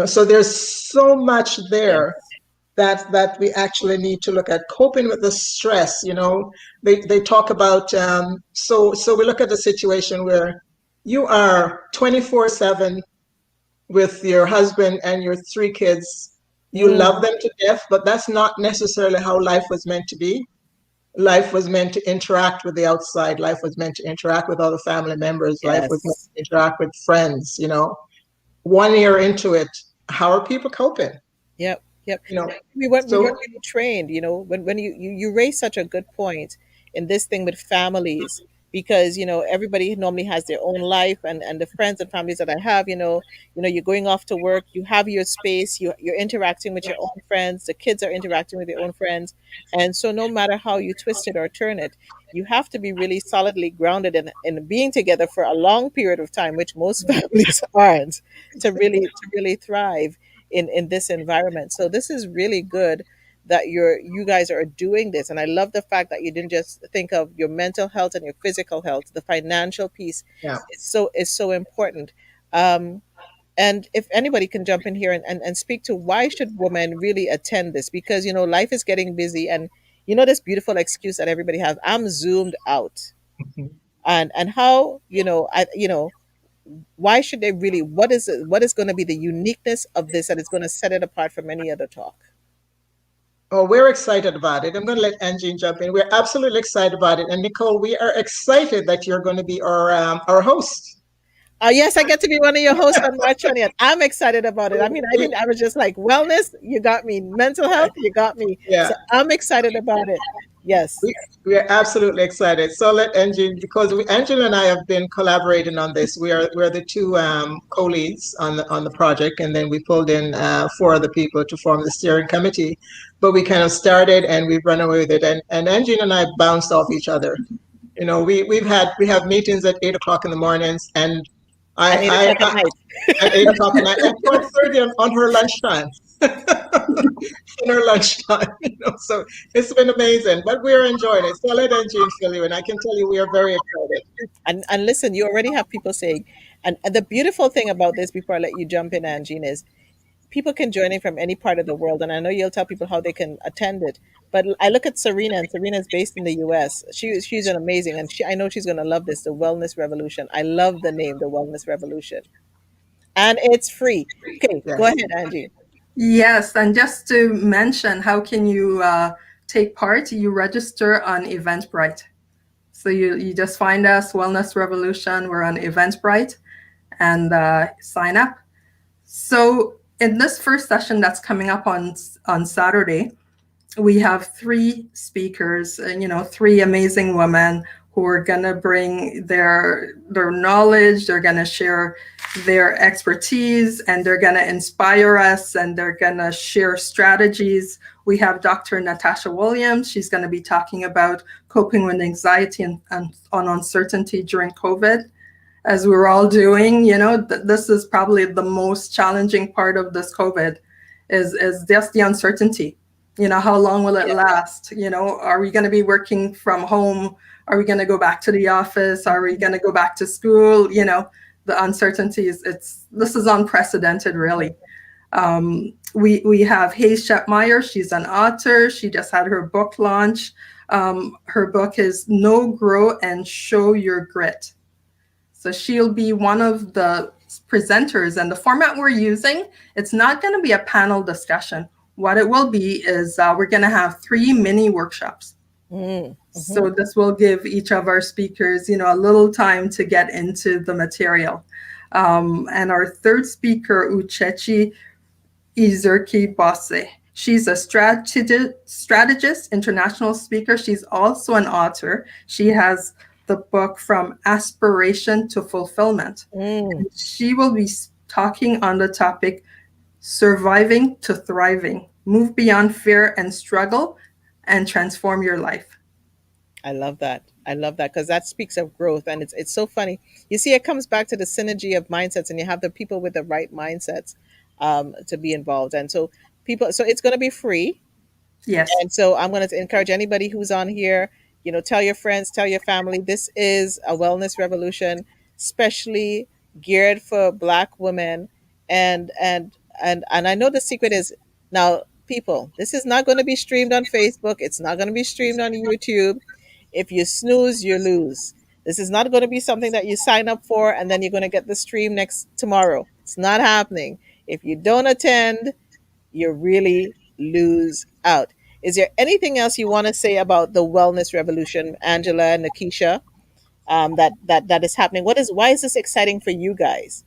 So there's so much Yeah. there that we actually need to look at coping with the stress. They talk about so we look at the situation where you are 24/7 with your husband and your three kids. You love Mm. them to death, but that's not necessarily how life was meant to be. Life was meant to interact with the outside. Life was meant to interact with other family members. Life was meant Yes. to interact with friends. 1 year into it, how are people coping? Yep. Yep. You know, We weren't so really trained, when you raise such a good point in this thing with families, because everybody normally has their own life, and the friends and families that I have, you're going off to work, you have your space, you're interacting with your own friends, the kids are interacting with their own friends, and so no matter how you twist it or turn it, you have to be really solidly grounded in being together for a long period of time, which most families aren't, to really thrive in this environment. So this is really good that you guys are doing this, and I love the fact that you didn't just think of your mental health and your physical health. The financial piece yeah. is so important. Um, and if anybody can jump in here and speak to why should women really attend this, because life is getting busy, and this beautiful excuse that everybody has, I'm zoomed out, and how why should they really, what is going to be the uniqueness of this that is going to set it apart from any other talk? Oh, we're excited about it. I'm going to let Angie jump in. We're absolutely excited about it. And Nicole, we are excited that you're going to be our host. Yes, I get to be one of your hosts on March 20th. I'm excited about it. I mean, I was just like, wellness, you got me. Mental health, you got me. Yeah, So I'm excited about it. Yes. we are absolutely excited. So let Angie, because Angela and I have been collaborating on this. We're the two co-leads on the project, and then we pulled in four other people to form the steering committee. But we kind of started and we've run away with it, and Angie and I bounced off each other. We have meetings at 8 o'clock in the mornings, and And 8 I, o'clock at I night. at 8 o'clock at night, and 12:30 on her lunchtime. On her lunchtime, so it's been amazing, but we're enjoying it. So I'll let Angie fill you in. I can tell you we are very excited. And listen, you already have people saying, and the beautiful thing about this, before I let you jump in, Angine, is people can join in from any part of the world. And I know you'll tell people how they can attend it. But I look at Serena, and Serena is based in the US. She's an amazing, and I know she's going to love this, the Wellness Revolution. I love the name, the Wellness Revolution. And it's free. Okay, go Yes. ahead, Angie. Yes, and just to mention, how can you take part? You register on Eventbrite. So you just find us, Wellness Revolution. We're on Eventbrite, and sign up. So in this first session that's coming up on Saturday, we have three speakers, three amazing women who are going to bring their knowledge, they're going to share their expertise, and they're going to inspire us, and they're going to share strategies. We have Dr. Natasha Williams. She's going to be talking about coping with anxiety and on uncertainty during COVID. As we're all doing, this is probably the most challenging part of this COVID is just the uncertainty. How long will it last? Are we going to be working from home? Are we going to go back to the office? Are we going to go back to school? The uncertainty this is unprecedented, really. We have Hayes Shepmeyer. She's an author. She just had her book launch. Her book is Know, Grow, and Show Your Grit. So she'll be one of the presenters, and the format we're using, it's not going to be a panel discussion. What it will be is we're going to have 3 mini workshops. Mm-hmm. So this will give each of our speakers, a little time to get into the material. And our third speaker, Uchechi Izurki Bosse. She's a strategist, international speaker. She's also an author. She has the book From Aspiration to Fulfillment. She will be talking on the topic Surviving to Thriving. Move beyond fear and struggle and transform your life. I love that. I love that because that speaks of growth, and it's so funny. You see, it comes back to the synergy of mindsets, and you have the people with the right mindsets to be involved. And so so it's going to be free. Yes. And so I'm going to encourage anybody who's on here, tell your friends, tell your family. This is a wellness revolution, especially geared for Black women. And I know the secret is now, people, this is not going to be streamed on Facebook. It's not going to be streamed on YouTube. If you snooze, you lose. This is not going to be something that you sign up for and then you're going to get the stream next tomorrow. It's not happening. If you don't attend, you really lose out. Is there anything else you want to say about the wellness revolution, Angela and Nikisha, that is happening? Why is this exciting for you guys?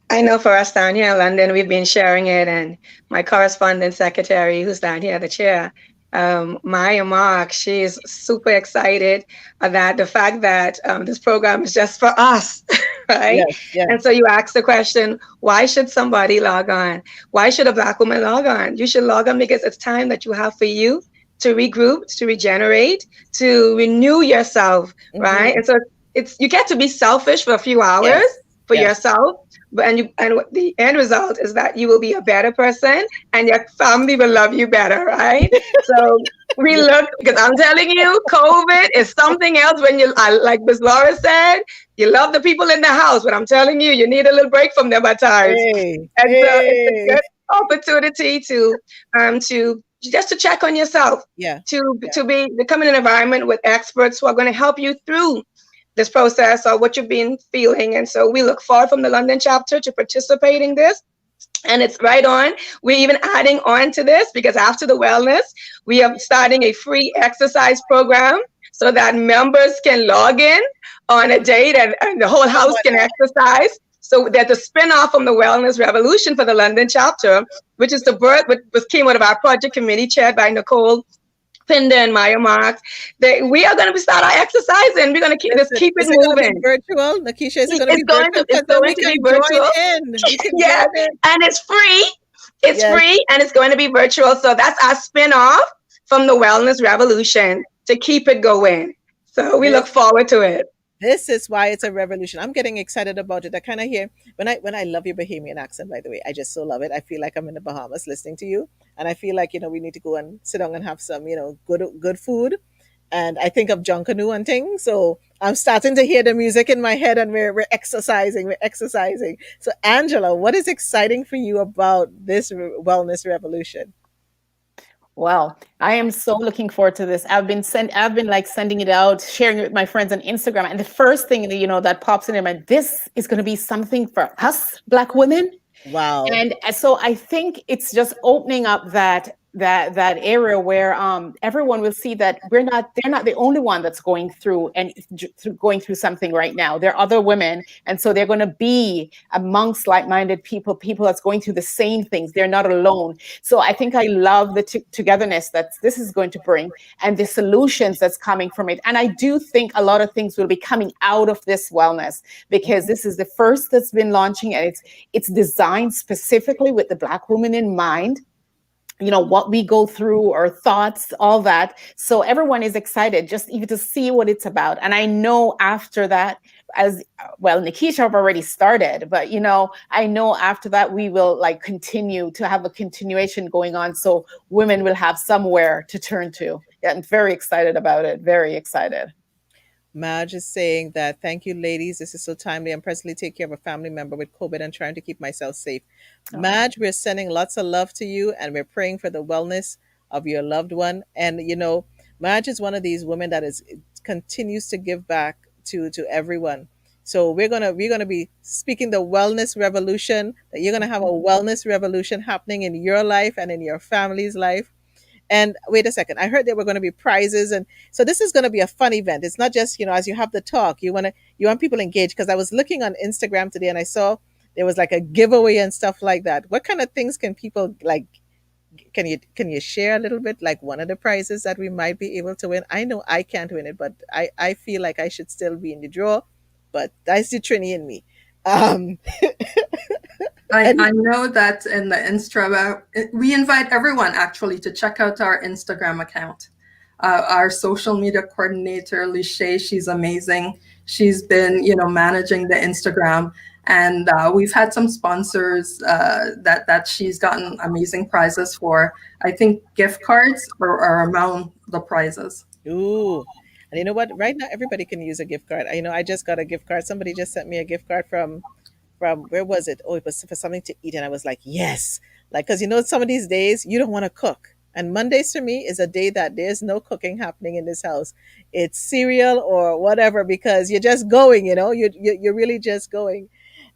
I know for us down here in London, we've been sharing it, and my correspondent secretary, who's down here, the chair, Maya Mark, she's super excited that the fact that this program is just for us, right? Yes, yes. And so you ask the question, why should somebody log on? Why should a Black woman log on? You should log on because it's time that you have for you to regroup, to regenerate, to renew yourself, right? And so you get to be selfish for a few hours for yourself. And the end result is that you will be a better person and your family will love you better, right? So we look, because I'm telling you, COVID is something else when like Ms. Laura said, you love the people in the house, but I'm telling you, you need a little break from them at times. So it's a good opportunity to just to check on yourself, to become in an environment with experts who are going to help you through this process or what you've been feeling. And so we look forward from the London chapter to participating in this. And it's right on. We're even adding on to this because after the wellness, we are starting a free exercise program so that members can log in on a date and the whole house can exercise. So there's a spin-off from the Wellness Revolution for the London chapter, which is the birth, which came out of our project committee chaired by Nicole and Maya Marks. We are going to start our exercising. We're going to keep it moving. Virtual, Nikisha, is it going to be virtual? It's going to be virtual. Yeah, and it's free. It's free, and it's going to be virtual. So that's our spin-off from the Wellness Revolution to keep it going. So we look forward to it. This is why it's a revolution. I'm getting excited about it. I kind of hear when I love your Bahamian accent, by the way. I just so love it. I feel like I'm in the Bahamas listening to you. And I feel like, we need to go and sit down and have some, good food and I think of Junkanoo and things. So I'm starting to hear the music in my head, and we're exercising. We're exercising. So, Angela, what is exciting for you about this wellness revolution? Well, I am so looking forward to this. I've been like sending it out, sharing it with my friends on Instagram. And the first thing that, that pops in my mind, this is going to be something for us Black women. Wow. And so I think it's just opening up that area where everyone will see that they're not the only one that's going through going through something right now. There are other women, and so they're going to be amongst like-minded people that's going through the same things. They're not alone. So I think I love the togetherness that this is going to bring, and the solutions that's coming from it. And I do think a lot of things will be coming out of this wellness, because this is the first that's been launching, and it's designed specifically with the Black woman in mind, what we go through, our thoughts, all that. So everyone is excited just even to see what it's about. And I know after that, as well, Nikisha have already started, but I know after that we will like continue to have a continuation going on. So women will have somewhere to turn to. Yeah, I'm very excited about it. Very excited. Madge is saying that thank you, ladies. This is so timely. I'm presently taking care of a family member with COVID and trying to keep myself safe. Oh. Madge, we're sending lots of love to you, and we're praying for the wellness of your loved one. And Madge is one of these women that is continues to give back to everyone. So we're gonna be speaking the wellness revolution. That you're gonna have a wellness revolution happening in your life and in your family's life. And wait a second, I heard there were going to be prizes, and so this is going to be a fun event. It's not just as you have the talk, you want people engaged. Because I was looking on Instagram today, and I saw there was like a giveaway and stuff like that. What kind of things can people like? Can you share a little bit, like one of the prizes that we might be able to win? I know I can't win it, but I feel like I should still be in the draw. But that's the Trini in me. Um, and I know that in the Insta, we invite everyone actually to check out our Instagram account. Our social media coordinator, Lishay, she's amazing. She's been, managing the Instagram, and we've had some sponsors that she's gotten amazing prizes for. I think gift cards are among the prizes. ooh, and you know what? Right now, everybody can use a gift card. I just got a gift card. Somebody just sent me a gift card from where was it? Oh, it was for something to eat, and I was like, yes, like because some of these days you don't want to cook, and Mondays for me is a day that there's no cooking happening in this house. It's cereal or whatever because you're just going, you're really just going.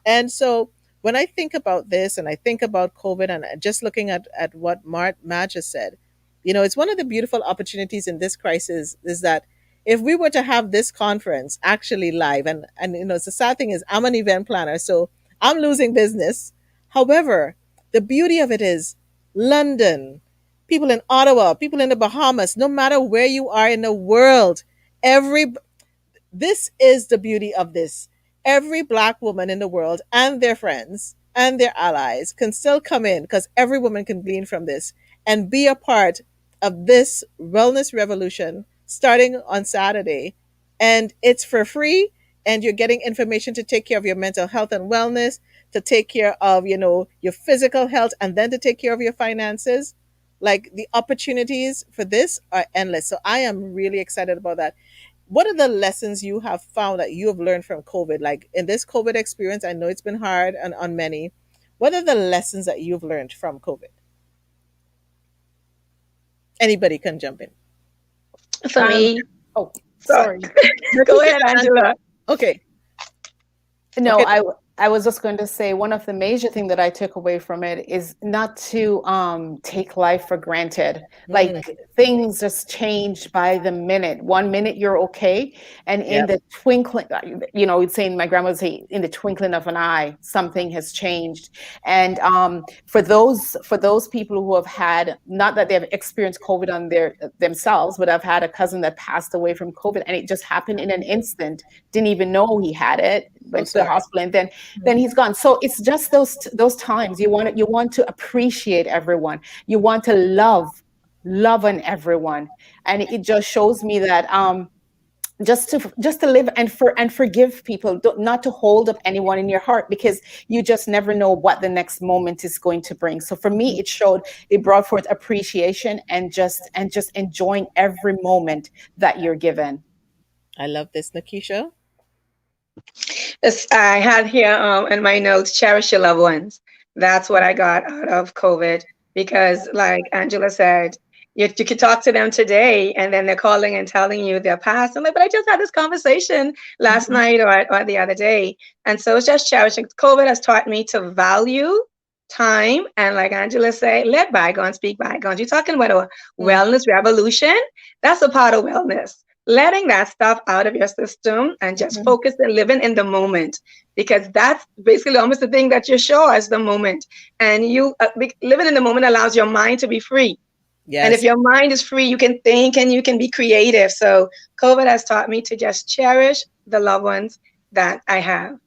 And so when I think about this and I think about COVID and just looking at what Madge just said, it's one of the beautiful opportunities in this crisis is that if we were to have this conference actually live, and it's the sad thing is I'm an event planner, so I'm losing business. However, the beauty of it is London, people in Ottawa, people in the Bahamas, no matter where you are in the world, every this is the beauty of this. Every Black woman in the world and their friends and their allies can still come in because every woman can glean from this and be a part of this wellness revolution starting on Saturday. And it's for free, and you're getting information to take care of your mental health and wellness, to take care of, your physical health, and then to take care of your finances. Like the opportunities for this are endless. So I am really excited about that. What are the lessons you have found that you have learned from COVID? Like in this COVID experience, I know it's been hard and on many. What are the lessons that you've learned from COVID? Anybody can jump in. For Um, me, oh, so sorry. go ahead, Angela. Okay. No, Okay. I was just going to say one of the major thing that I took away from it is not to take life for granted. Mm, Like things just change by the minute. 1 minute you're okay, and in yep. the twinkling, it's saying my grandma would say, in the twinkling of an eye, something has changed. And for those people who have had, not that they have experienced COVID on themselves, but I've had a cousin that passed away from COVID, and it just happened in an instant. Didn't even know he had it. So Went to the sorry. hospital, and then he's gone. So it's just those times you want to appreciate everyone. You want to love on everyone, and it just shows me that just to live and forgive people, not to hold up anyone in your heart, because you just never know what the next moment is going to bring. So for me, it brought forth appreciation and just enjoying every moment that you're given. I love this, Nikisha. I had here in my notes, cherish your loved ones. That's what I got out of COVID because, like Angela said, you could talk to them today and then they're calling and telling you their past. I'm like, but I just had this conversation last Mhm. night or the other day. And so it's just cherishing. COVID has taught me to value time. And like Angela said, let bygones speak bygones. You're talking about a Mm, wellness revolution. That's a part of wellness, letting that stuff out of your system and just mhm. focus and living in the moment, because that's basically almost the thing that you're sure is the moment. And you living in the moment allows your mind to be free, and if Yes, your mind is free, you can think and you can be creative. So COVID has taught me to just cherish the loved ones that I have.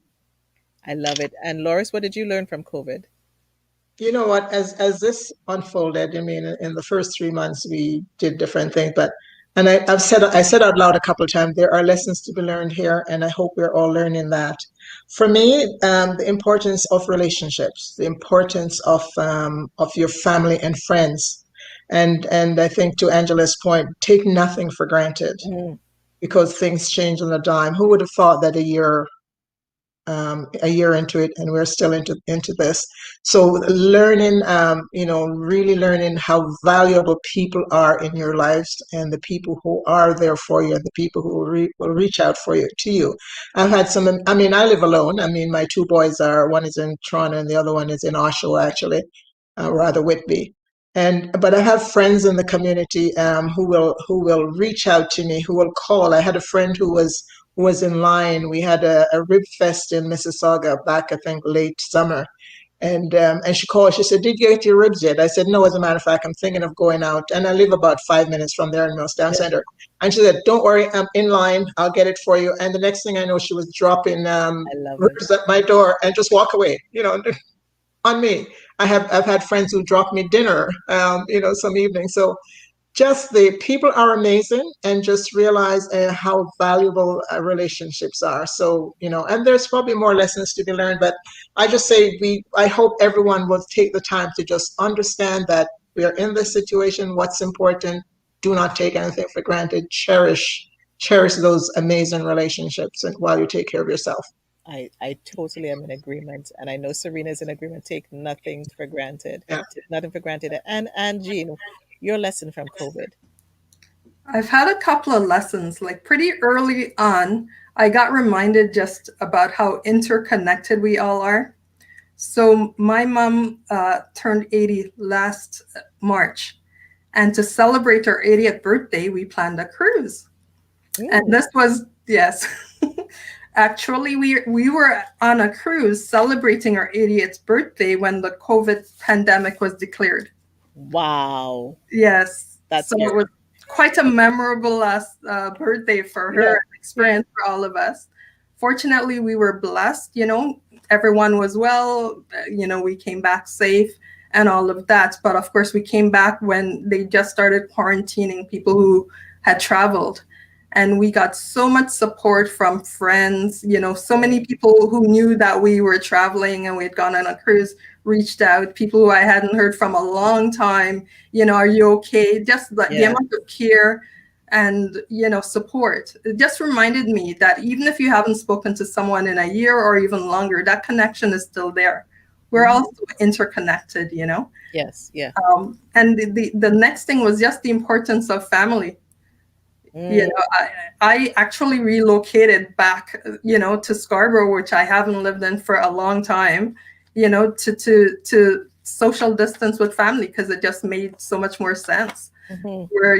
I love it. And Loris, what did you learn from COVID? You know what? As this unfolded, I mean, in the first 3 months, we did different things, but and I said out loud a couple of times, there are lessons to be learned here, and I hope we're all learning that. For me, the importance of relationships, the importance of your family and friends, and I think to Angela's point, take nothing for granted Mm, because things change on a dime. Who would have thought that a year into it, and we're still into this. So learning, really learning how valuable people are in your lives, and the people who are there for you, and the people who will reach out for you to you. I've had some. I mean, I live alone. I mean, my two boys are one is in Toronto and the other one is in Oshawa, actually, rather Whitby. And but I have friends in the community who will reach out to me, who will call. I had a friend who was in line. We had a rib fest in Mississauga back, I think, late summer. And she called. She said, "Did you get your ribs yet?" I said, "No, as a matter of fact, I'm thinking of going out." And I live about 5 minutes from there in Millstown yeah, Center. And she said, "Don't worry, I'm in line. I'll get it for you." And the next thing I know, she was dropping I love it. ribs at my door and just walk away, on me. I've had friends who drop me dinner, some evenings. So just the people are amazing, and just realize how valuable relationships are. So and there's probably more lessons to be learned, but I just say I hope everyone will take the time to just understand that we are in this situation. What's important, do not take anything for granted. Cherish those amazing relationships, and while you take care of yourself. I totally am in agreement. And I know Serena's in agreement. Take nothing for granted. Yeah. Take nothing for granted. And Jean, your lesson from COVID. I've had a couple of lessons, like pretty early on. I got reminded just about how interconnected we all are. So my mom turned 80 last March, and to celebrate her 80th birthday, we planned a cruise. And Mm, this was, yes, actually, we were on a cruise celebrating our 80th birthday when the COVID pandemic was declared. wow. Yes. That's So it scary. was quite a memorable last birthday for her, Yeah. and Yeah. experience for all of us. Fortunately, we were blessed, everyone was well, we came back safe and all of that. But of course, we came back when they just started quarantining people who had traveled. And we got so much support from friends, so many people who knew that we were traveling and we had gone on a cruise reached out, people who I hadn't heard from a long time, are you okay? Just like the Yeah. amount of care and support. It just reminded me that even if you haven't spoken to someone in a year or even longer, that connection is still there. We're Mhm. also interconnected. Yes. Yeah. And the next thing was just the importance of family. Mm, I actually relocated back, to Scarborough, which I haven't lived in for a long time, to social distance with family, because it just made so much more sense. mhm. Where,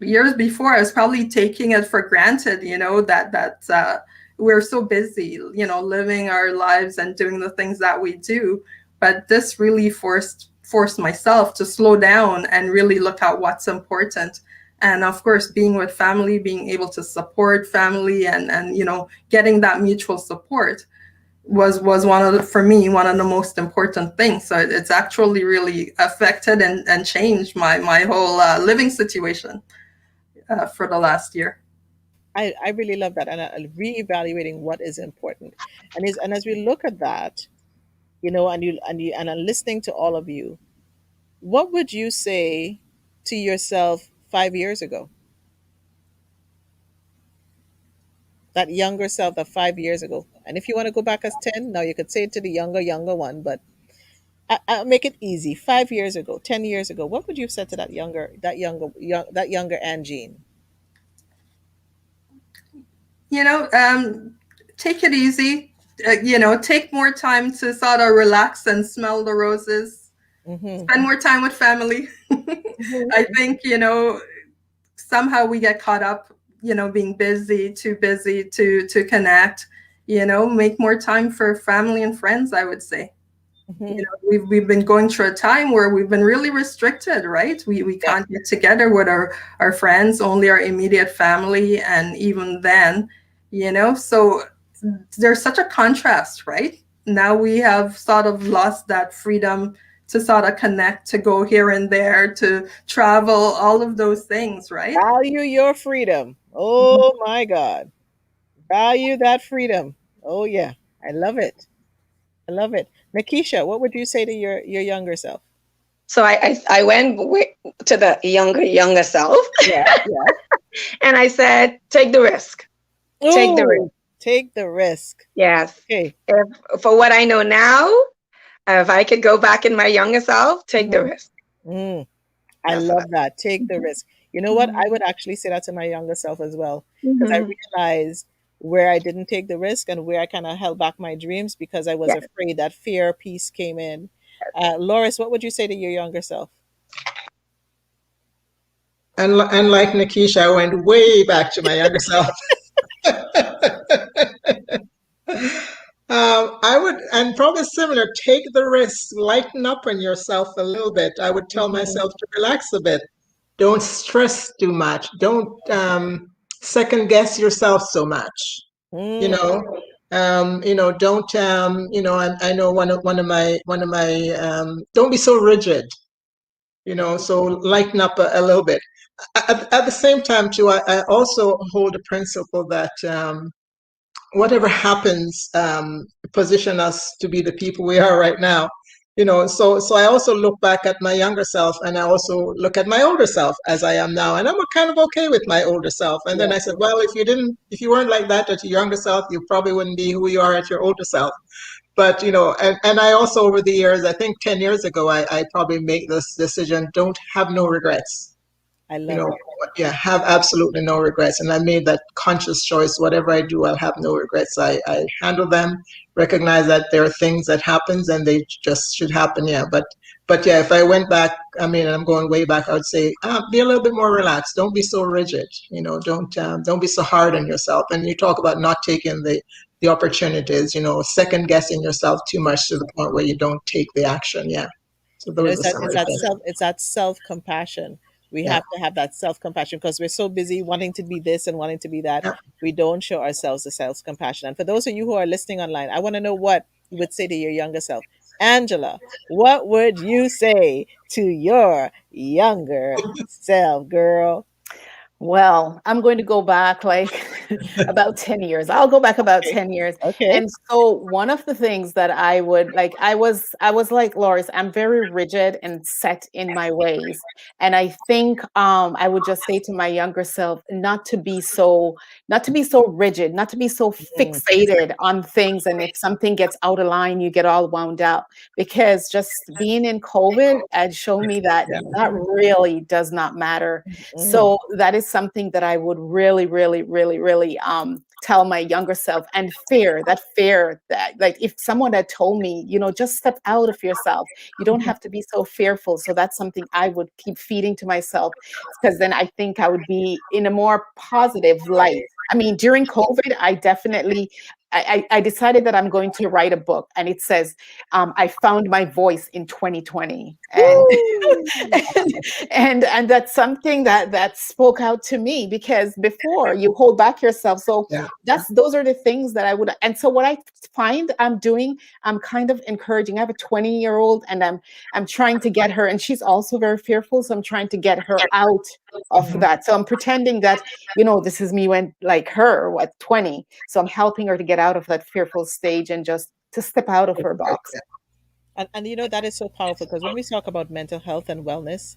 years before, I was probably taking it for granted, that we're so busy, living our lives and doing the things that we do. But this really forced myself to slow down and really look at what's important. And of course, being with family, being able to support family, and getting that mutual support was for me one of the most important things. So it's actually really affected and changed my whole living situation for the last year. I really love that, and reevaluating what is important, and as we look at that, and I'm listening to all of you. What would you say to yourself 5 years ago? That younger self, that 5 years ago. And if you want to go back as 10, now you could say it to the younger one, but I'll make it easy. 5 years ago, 10 years ago, what would you have said to that younger Anne? You know, take it easy. Take more time to sort of relax and smell the roses. Mm-hmm. Spend more time with family. Mm-hmm. I think, somehow we get caught up, being busy, too busy to connect. Make more time for family and friends, I would say. Mm-hmm. We've been going through a time where we've been really restricted, right? We Yeah, can't get together with our friends, only our immediate family, and even then, so there's such a contrast, right? Now we have sort of lost that freedom to sort of connect, to go here and there, to travel, all of those things, right? value your freedom. Oh my God, value that freedom. Oh yeah, I love it. I love it. Nikisha, what would you say to your younger self? So I went to the younger self Yeah, yeah. and I said, take the risk. Take the risk. Oh, take the risk. Yes. Okay. For what I know now, if I could go back in my younger self, take the Mhm. risk. Mm, I That's what love that. Take the risk. You know what? I would actually say that to my younger self as well, because I mm-hmm. realized where I didn't take the risk and where I kind of held back my dreams because I was Yeah. afraid. That fear piece came in. Loris, what would you say to your younger self? And like Nikisha, I went way back to my younger self. I would, and probably similar, take the risk, lighten up on yourself a little bit. I would tell Mhm. myself to relax a bit. Don't stress too much. Don't second guess yourself so much. You Mm, know, don't I know one of my don't be so rigid. So lighten up a little bit. At the same time, too, I also hold the principle that whatever happens, position us to be the people we are right now. So I also look back at my younger self, and I also look at my older self as I am now, and I'm kind of okay with my older self. And then yeah, I said, well, if you weren't like that at your younger self, you probably wouldn't be who you are at your older self. But and I also, over the years, I think 10 years ago, I probably make this decision: don't have no regrets. I you love know it. yeah, have absolutely no regrets. And I made that conscious choice. Whatever I do, I'll have no regrets. I handle them, recognize that there are things that happens and they just should happen. Yeah, but yeah, if I went back, I mean, and I'm going way back, I would say, be a little bit more relaxed. Don't be so rigid. Don't be so hard on yourself. And you talk about not taking the opportunities, second guessing yourself too much to the point where you don't take the action. Yeah. So those It's are that some of it's the that things. self compassion. We Yeah. have to have that self compassion because we're so busy wanting to be this and wanting to be that. Yeah. We don't show ourselves the self compassion. And for those of you who are listening online, I want to know what you would say to your younger self. Angela, what would you say to your younger self, girl? Well, I'm going to go back like about 10 years. I'll go back about Okay. 10 years. Okay. And so one of the things that I would like, I was like Loris, I'm very rigid and set in my ways. And I think I would just say to my younger self not to be so rigid, not to be so Mm, fixated on things. And if something gets out of line, you get all wound up. Because just being in COVID had shown me that Yeah. that really does not matter. mm, So that is something that I would really, really, really, really tell my younger self. And fear that, like, if someone had told me, just step out of yourself, you don't have to be so fearful. So that's something I would keep feeding to myself, because then I think I would be in a more positive light. I mean, during COVID, I definitely I decided that I'm going to write a book, and it says, I found my voice in 2020. And and that's something that spoke out to me, because before you hold back yourself. So Yeah. those are the things that I would. And so what I find I'm doing, I'm kind of encouraging. I have a 20-year-old, and I'm trying to get her, and she's also very fearful, so I'm trying to get her out of Mhm. that. So I'm pretending that, this is me when, like, her, what, 20. So I'm helping her to get out of that fearful stage and just to step out of her box. And that is so powerful, because when we talk about mental health and wellness,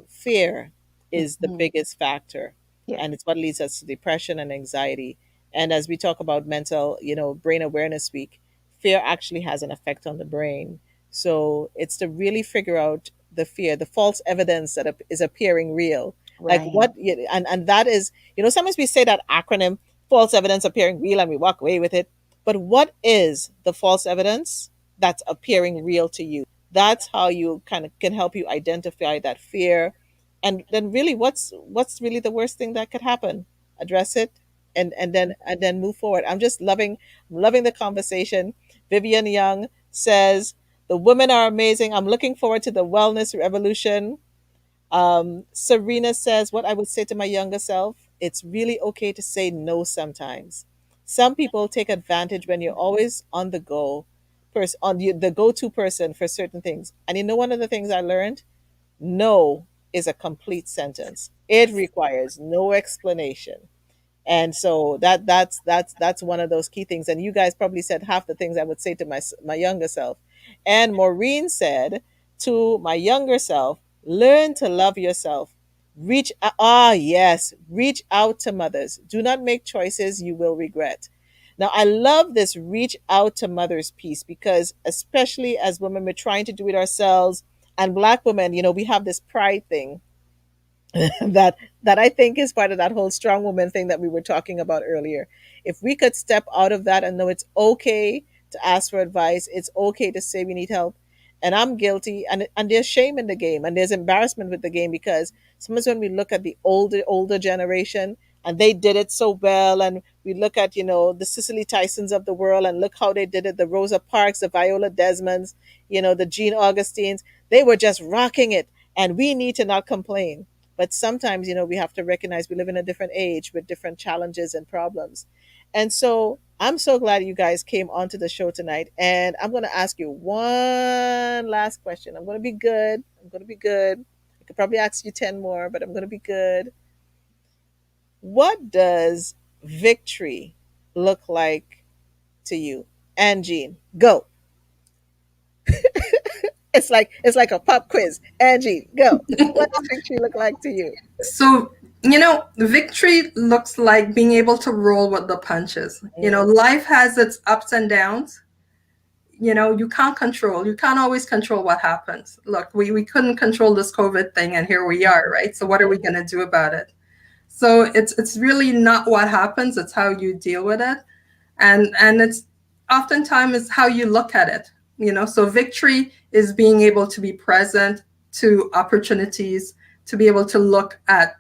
fear is the Mhm. biggest factor, Yeah. and it's what leads us to depression and anxiety. And as we talk about mental, brain awareness week, fear actually has an effect on the brain. So it's to really figure out the fear, the false evidence that is appearing real. Like Right. what, and that is, sometimes we say that acronym, false evidence appearing real, and we walk away with it. But what is the false evidence that's appearing real to you? That's how you kind of can help you identify that fear, and then really what's really the worst thing that could happen. Address it, and then move forward. I'm loving the conversation. Vivian Young says the women are amazing. I'm looking forward to the wellness revolution. Serena says, what I would say to my younger self, it's really okay to say no sometimes. Some people take advantage when you're always on the go, the go-to person for certain things. And one of the things I learned, no is a complete sentence. It requires no explanation. And so that's one of those key things. And you guys probably said half the things I would say to my younger self. And Maureen said to my younger self, learn to love yourself. Yes, reach out to mothers. Do not make choices you will regret. Now, I love this reach out to mothers piece, because especially as women, we're trying to do it ourselves. And Black women, we have this pride thing that I think is part of that whole strong woman thing that we were talking about earlier. If we could step out of that and know it's okay to ask for advice, it's okay to say we need help. And I'm guilty, and there's shame in the game, and there's embarrassment with the game, because sometimes when we look at the older generation, and they did it so well, and we look at the Cicely Tysons of the world, and look how they did it, the Rosa Parks, the Viola Desmonds, the Jean Augustines, they were just rocking it, and we need to not complain. But sometimes, we have to recognize we live in a different age with different challenges and problems. And so I'm so glad you guys came onto the show tonight. And I'm going to ask you one last question. I'm going to be good. I'm going to be good. I could probably ask you 10 more, but I'm going to be good. What does victory look like to you? And Jean, go. It's like a pop quiz. Angie, go. What does victory look like to you? So, victory looks like being able to roll with the punches. Life has its ups and downs. You can't always control what happens. Look, we couldn't control this COVID thing, and here we are, right? So what are we going to do about it? So it's really not what happens, it's how you deal with it. And it's oftentimes it's how you look at it. So victory is being able to be present to opportunities, to be able to look at,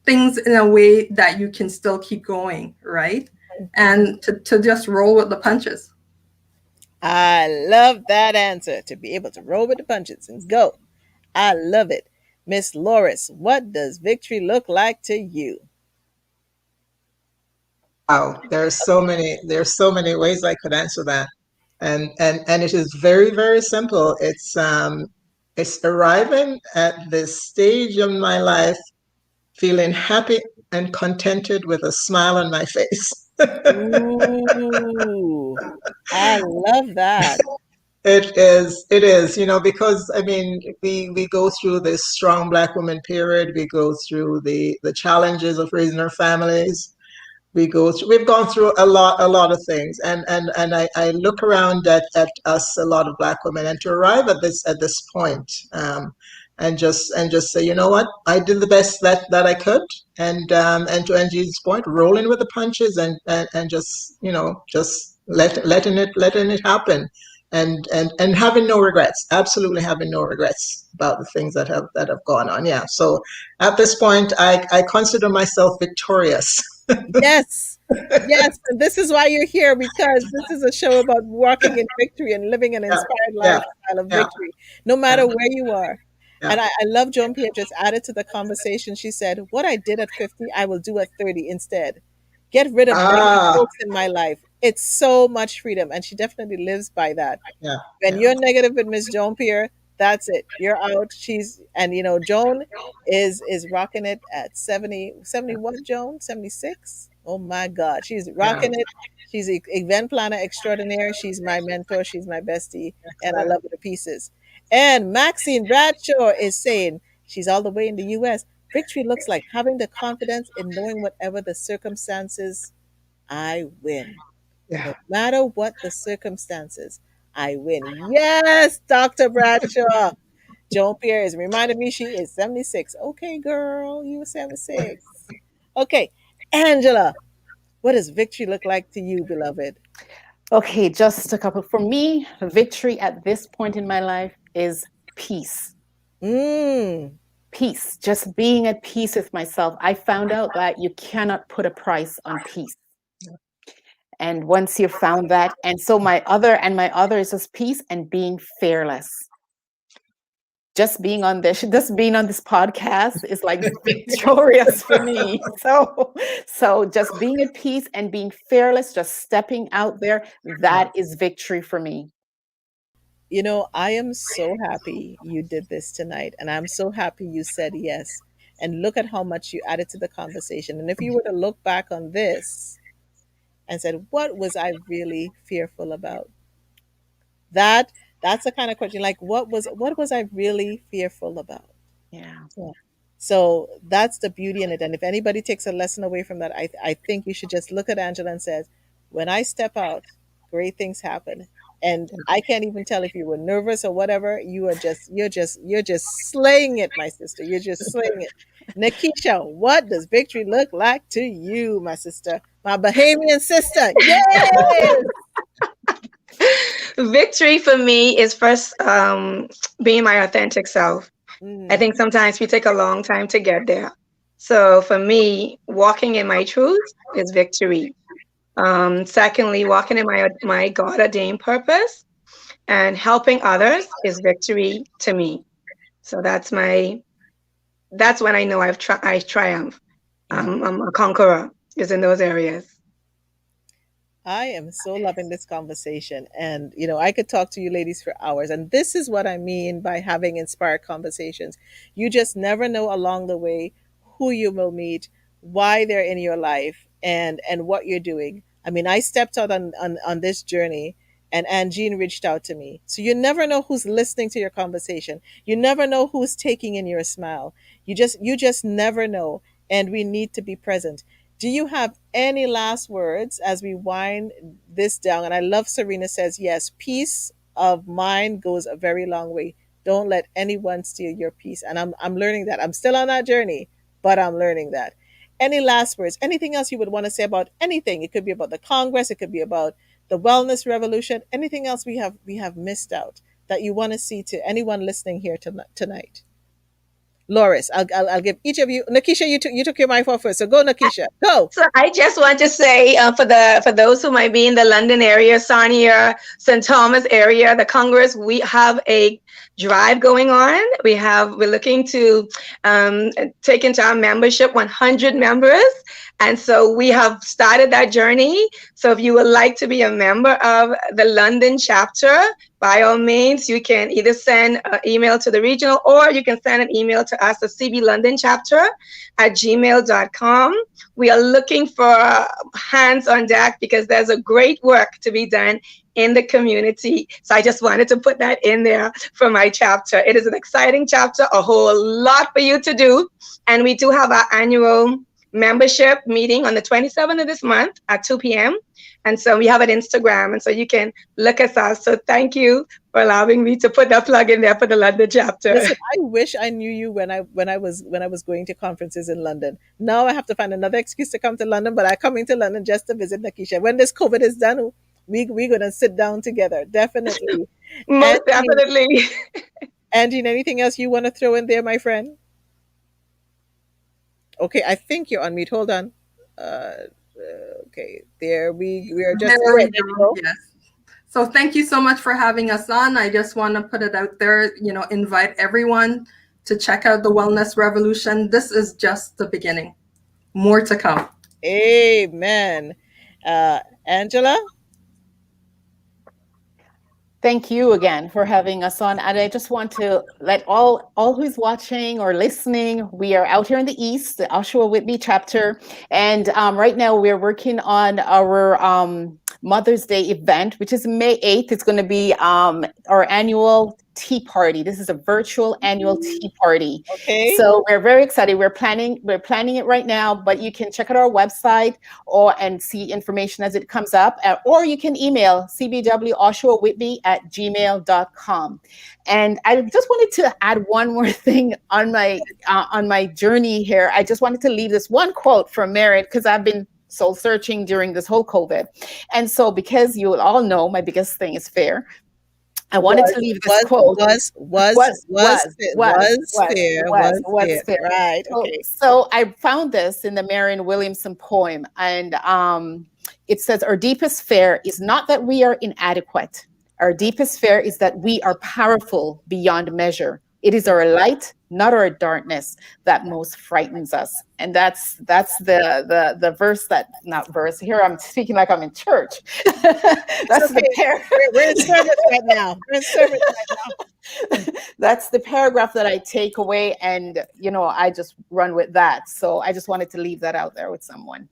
things in a way that you can still keep going, right? And to just roll with the punches. I love that answer. To be able to roll with the punches and go. I love it. Miss Loris, what does victory look like to you? Wow, there's so many ways I could answer that. And it is very, very simple. It's arriving at this stage of my life feeling happy and contented with a smile on my face. Ooh, I love that. It is, because I mean, we go through this strong Black woman period. We go through the challenges of raising our families. We've gone through a lot of things, and I look around at us, a lot of Black women, and to arrive at this point, and just say, you know what, I did the best that I could, and to Angie's point, rolling with the punches, and just just letting it happen, and having no regrets, absolutely having no regrets about the things that have gone on. Yeah, so at this point, I consider myself victorious. Yes. Yes. And this is why you're here, because this is a show about walking in victory and living an Yeah, inspired yeah, lifestyle of yeah, victory, no yeah, matter where you are. yeah. And I love Joan Pierre just added to the conversation. She said, what I did at 50, I will do at 30 instead. Get rid of negative Ah, folks in my life. It's so much freedom. And she definitely lives by that. yeah, When yeah, you're negative with Miss Joan Pierre, that's it. You're out. She's and Joan is rocking it at 70 what, Joan? 76? Oh my God. She's yeah. rocking it. She's an event planner extraordinaire. She's my mentor. She's my bestie. And I Excellent. love her to pieces. And Maxine Bradshaw is saying she's all the way in the US. Victory looks like having the confidence in knowing whatever the circumstances, I win. Yeah, No matter what the circumstances, I win. Yes, Dr. Bradshaw. Joan Pierre is reminding me she is 76. Okay, girl, you 76. Okay, Angela, what does victory look like to you, beloved? Okay, just a couple. For me, victory at this point in my life is peace. Mm, Peace, just being at peace with myself. I found out that you cannot put a price on peace. And once you've found that, and so my other is just peace and being fearless. Just being on this podcast is like victorious for me. So just being at peace and being fearless, just stepping out there, yeah, that is victory for me. I am so happy you did this tonight, and I'm so happy you said yes. And look at how much you added to the conversation. And if you were to look back on this and said, what was I really fearful about? That that's the kind of question, like what was I really fearful about? Yeah. So that's the beauty in it. And if anybody takes a lesson away from that, I think you should just look at Angela and says, when I step out, great things happen. And I can't even tell if you were nervous or whatever. You're just slaying it, my sister. You're just slaying it. Nikisha, what does victory look like to you, my sister? My Bahamian sister. Yes. Victory for me is first being my authentic self. I Mm, think sometimes we take a long time to get there. So for me, walking in my truth is victory. Secondly, walking in my God ordained purpose and helping others is victory to me. So that's when I know I triumph. mm. I'm a conqueror is in those areas. I am so loving this conversation. And, I could talk to you ladies for hours. And this is what I mean by having inspired conversations. You just never know along the way who you will meet, why they're in your life, and what you're doing. I mean, I stepped out on this journey, and Jean reached out to me. So you never know who's listening to your conversation. You never know who's taking in your smile. You just never know. And we need to be present. Do you have any last words as we wind this down? And I love Serena says, yes, peace of mind goes a very long way. Don't let anyone steal your peace. And I'm learning that. I'm still on that journey, but I'm learning that. Any last words? Anything else you would want to say about anything? It could be about the Congress, it could be about the wellness revolution. Anything else we have missed out that you want to see to anyone listening here tonight? Loris, I'll give each of you. Nikisha, you took your mic off first, so go, Nikisha, go. So I just want to say for those who might be in the London area, Sarnia, St. Thomas area, the Congress, we have a drive going on. We're looking to take into our membership 100 members. And so we have started that journey. So if you would like to be a member of the London chapter, by all means, you can either send an email to the regional or you can send an email to us, the CB London chapter at gmail.com. We are looking for hands on deck because there's a great work to be done in the community. So I just wanted to put that in there for my chapter. It is an exciting chapter, a whole lot for you to do. And we do have our annual membership meeting on the 27th of this month at 2 p.m. And so we have an Instagram, and so you can look us up. So thank you for allowing me to put that plug in there for the London chapter. Listen, I wish I knew you when I was going to conferences in London. Now I have to find another excuse to come to London, but I'm coming to London just to visit Nakisha. When this COVID is done, we're gonna sit down together, definitely. Most Angie, definitely. Angie, anything else you want to throw in there, my friend? Okay, I think you're on mute. Hold on. Okay, there we are There just we there you go. go. Yes. So thank you so much for having us on. I just want to put it out there, invite everyone to check out the Wellness Revolution. This is just the beginning. More to come. Amen. Angela? Thank you again for having us on. And I just want to let all who's watching or listening, we are out here in the East, the Oshawa Whitby chapter. And right now we're working on our Mother's Day event, which is May 8th. It's going to be our annual tea party. This is a virtual annual tea party. Okay. So we're very excited. We're planning it right now, but you can check out our website and see information as it comes up, or you can email cbwoshawawhitby@gmail.com. And I just wanted to add one more thing on my journey here. I just wanted to leave this one quote from Merit, because I've been soul searching during this whole COVID. And so, because you all know my biggest thing is fear, I wanted Was to leave this was quote. was was Was, was was, fair. was, Was was, fair. was, Was was fair. fair. Right. So, Okay. so I found this in the Marion Williamson poem, and it says, "Our deepest fear is not that we are inadequate. Our deepest fear is that we are powerful beyond measure. It is our light, not our darkness, that most frightens us." And that's the verse, that not verse. Here I'm speaking like I'm in church. It's That's the okay. pair. We're in service right now. We're in service right now. That's the paragraph that I take away, and I just run with that. So I just wanted to leave that out there with someone.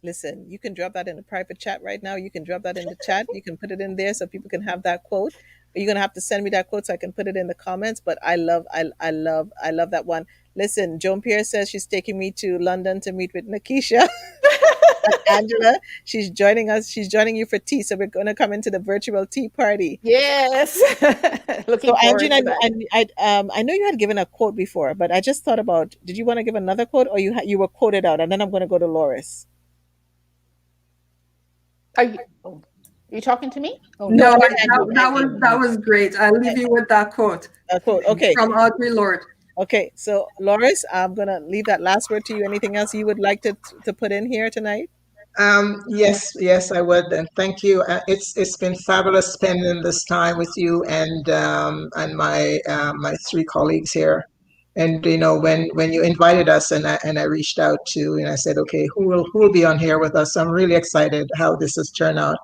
Listen, you can drop that in the private chat right now. You can drop that in the chat. You can put it in there so people can have that quote. But you're gonna have to send me that quote so I can put it in the comments. But I love that one. Listen, Joan Pierre says she's taking me to London to meet with Nikisha. And Angela, she's joining us. She's joining you for tea. So we're gonna come into the virtual tea party. Yes. So Looking forward Angela, to that. I know you had given a quote before, but I just thought about, did you want to give another quote, or you were quoted out, and then I'm going to go to Loris. Oh, are you talking to me? Oh No, no. No, I mean that, Angela. that was that was great. I'll leave you with that quote A quote. Okay. from Audrey Lorde. Okay. So Loris, I'm gonna leave that last word to you. Anything else you would like to put in here tonight? Yes, I would. And thank you. It's been fabulous spending this time with you and my three colleagues here. And when you invited us and I reached out to, and I said, okay, who will be on here with us? I'm really excited how this has turned out.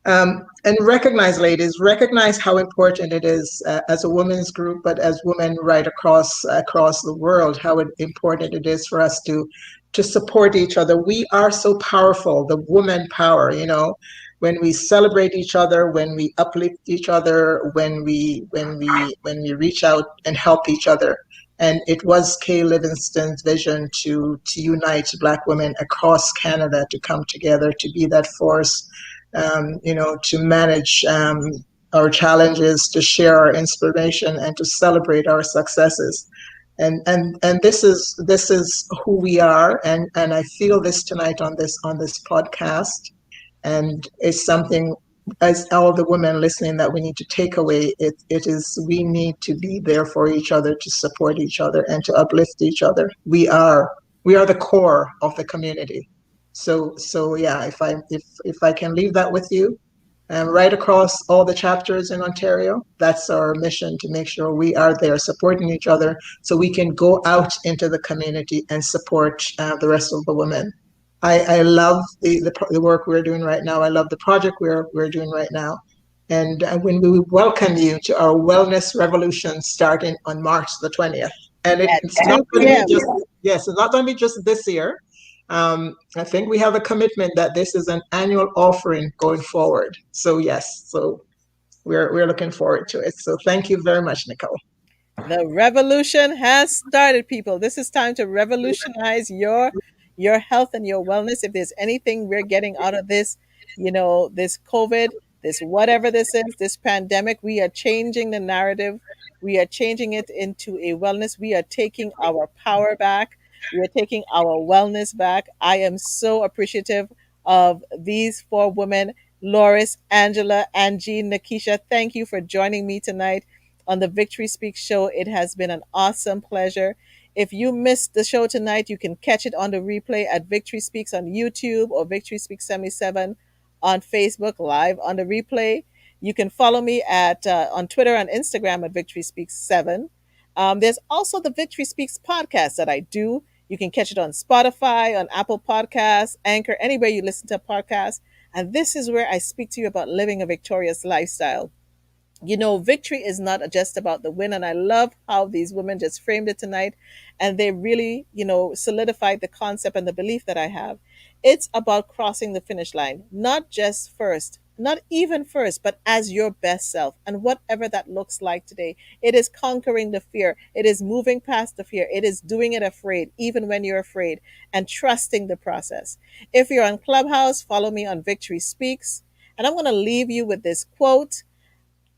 And recognize, ladies, recognize how important it is as a women's group, but as women right across the world, how important it is for us to support each other. We are so powerful, the woman power, when we celebrate each other, when we uplift each other, when we reach out and help each other. And it was Kay Livingston's vision to unite Black women across Canada, to come together, to be that force, to manage our challenges, to share our inspiration, and to celebrate our successes. And this is who we are, and I feel this tonight on this podcast, and it's something, as all the women listening, that we need to take away. It is, we need to be there for each other, to support each other, and to uplift each other. We are the core of the community. So yeah, if I can leave that with you, right across all the chapters in Ontario, that's our mission, to make sure we are there supporting each other, so we can go out into the community and support the rest of the women. I love the work we're doing right now. I love the project we're doing right now. And when we welcome you to our wellness revolution starting on March the 20th. And At it's 2 not going to be p.m. just, yes, it's not going to be just this year. I think we have a commitment that this is an annual offering going forward. So yes, so we're looking forward to it. So thank you very much, Nicole. The revolution has started, people. This is time to revolutionize your health and your wellness. If there's anything we're getting out of this, this COVID, this whatever this is, this pandemic, we are changing the narrative. We are changing it into a wellness. We are taking our power back. We are taking our wellness back. I am so appreciative of these four women, Loris, Angela, Angie, Nikisha. Thank you for joining me tonight on the Victory Speak show. It has been an awesome pleasure. If you missed the show tonight, you can catch it on the replay at Victory Speaks on YouTube or Victory Speaks 77 on Facebook live on the replay. You can follow me at on Twitter and Instagram at Victory Speaks 7. There's also the Victory Speaks podcast that I do. You can catch it on Spotify, on Apple Podcasts, Anchor, anywhere you listen to podcasts. And this is where I speak to you about living a victorious lifestyle. You know, victory is not just about the win. And I love how these women just framed it tonight. And they really, solidified the concept and the belief that I have. It's about crossing the finish line, not just first, not even first, but as your best self. And whatever that looks like today, it is conquering the fear. It is moving past the fear. It is doing it afraid, even when you're afraid, and trusting the process. If you're on Clubhouse, follow me on Victory Speaks. And I'm going to leave you with this quote.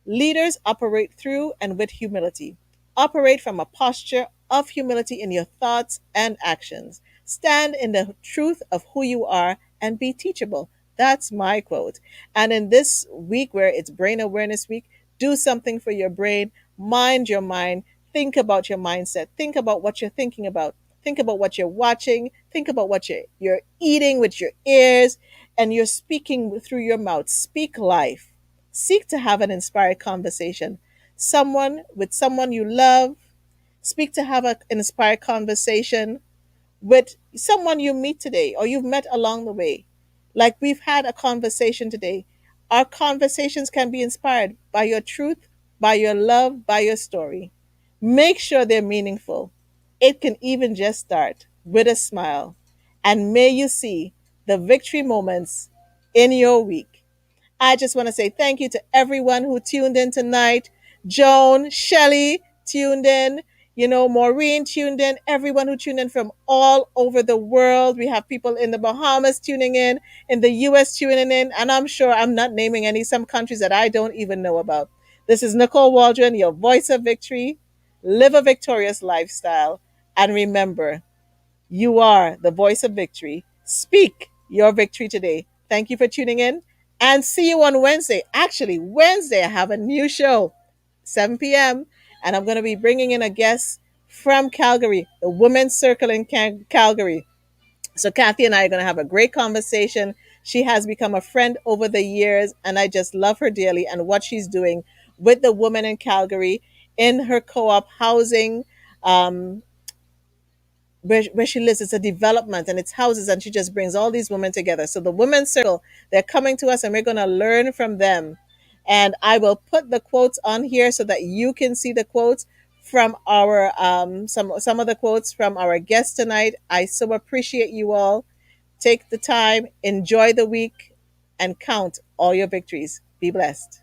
Leaders operate through and with humility. Operate from a posture of humility in your thoughts and actions. Stand in the truth of who you are and be teachable. That's my quote. And in this week, where it's Brain Awareness Week, do something for your brain, mind your mind, think about your mindset, think about what you're thinking about, think about what you're watching, think about what you're eating with your ears, and you're speaking through your mouth. Speak life. Seek to have an inspired conversation. Someone you love. Speak to have an inspired conversation with someone you meet today or you've met along the way. Like we've had a conversation today. Our conversations can be inspired by your truth, by your love, by your story. Make sure they're meaningful. It can even just start with a smile. And may you see the victory moments in your week. I just want to say thank you to everyone who tuned in tonight. Joan, Shelley tuned in, Maureen tuned in, everyone who tuned in from all over the world. We have people in the Bahamas tuning in the US tuning in, and I'm sure I'm not naming some countries that I don't even know about. This is Nicole Waldron, your voice of victory. Live a victorious lifestyle. And remember, you are the voice of victory. Speak your victory today. Thank you for tuning in and see you on Wednesday. Actually, Wednesday, I have a new show, 7 p.m., and I'm going to be bringing in a guest from Calgary, the Women's Circle in Calgary. So, Kathy and I are going to have a great conversation. She has become a friend over the years, and I just love her dearly and what she's doing with the women in Calgary in her co op housing. Where she lives, it's a development and it's houses, and she just brings all these women together. So the women's circle, they're coming to us and we're going to learn from them. And I will put the quotes on here so that you can see the quotes from our some of the quotes from our guests tonight. I so appreciate you all. Take the time, enjoy the week, and count all your victories. Be blessed.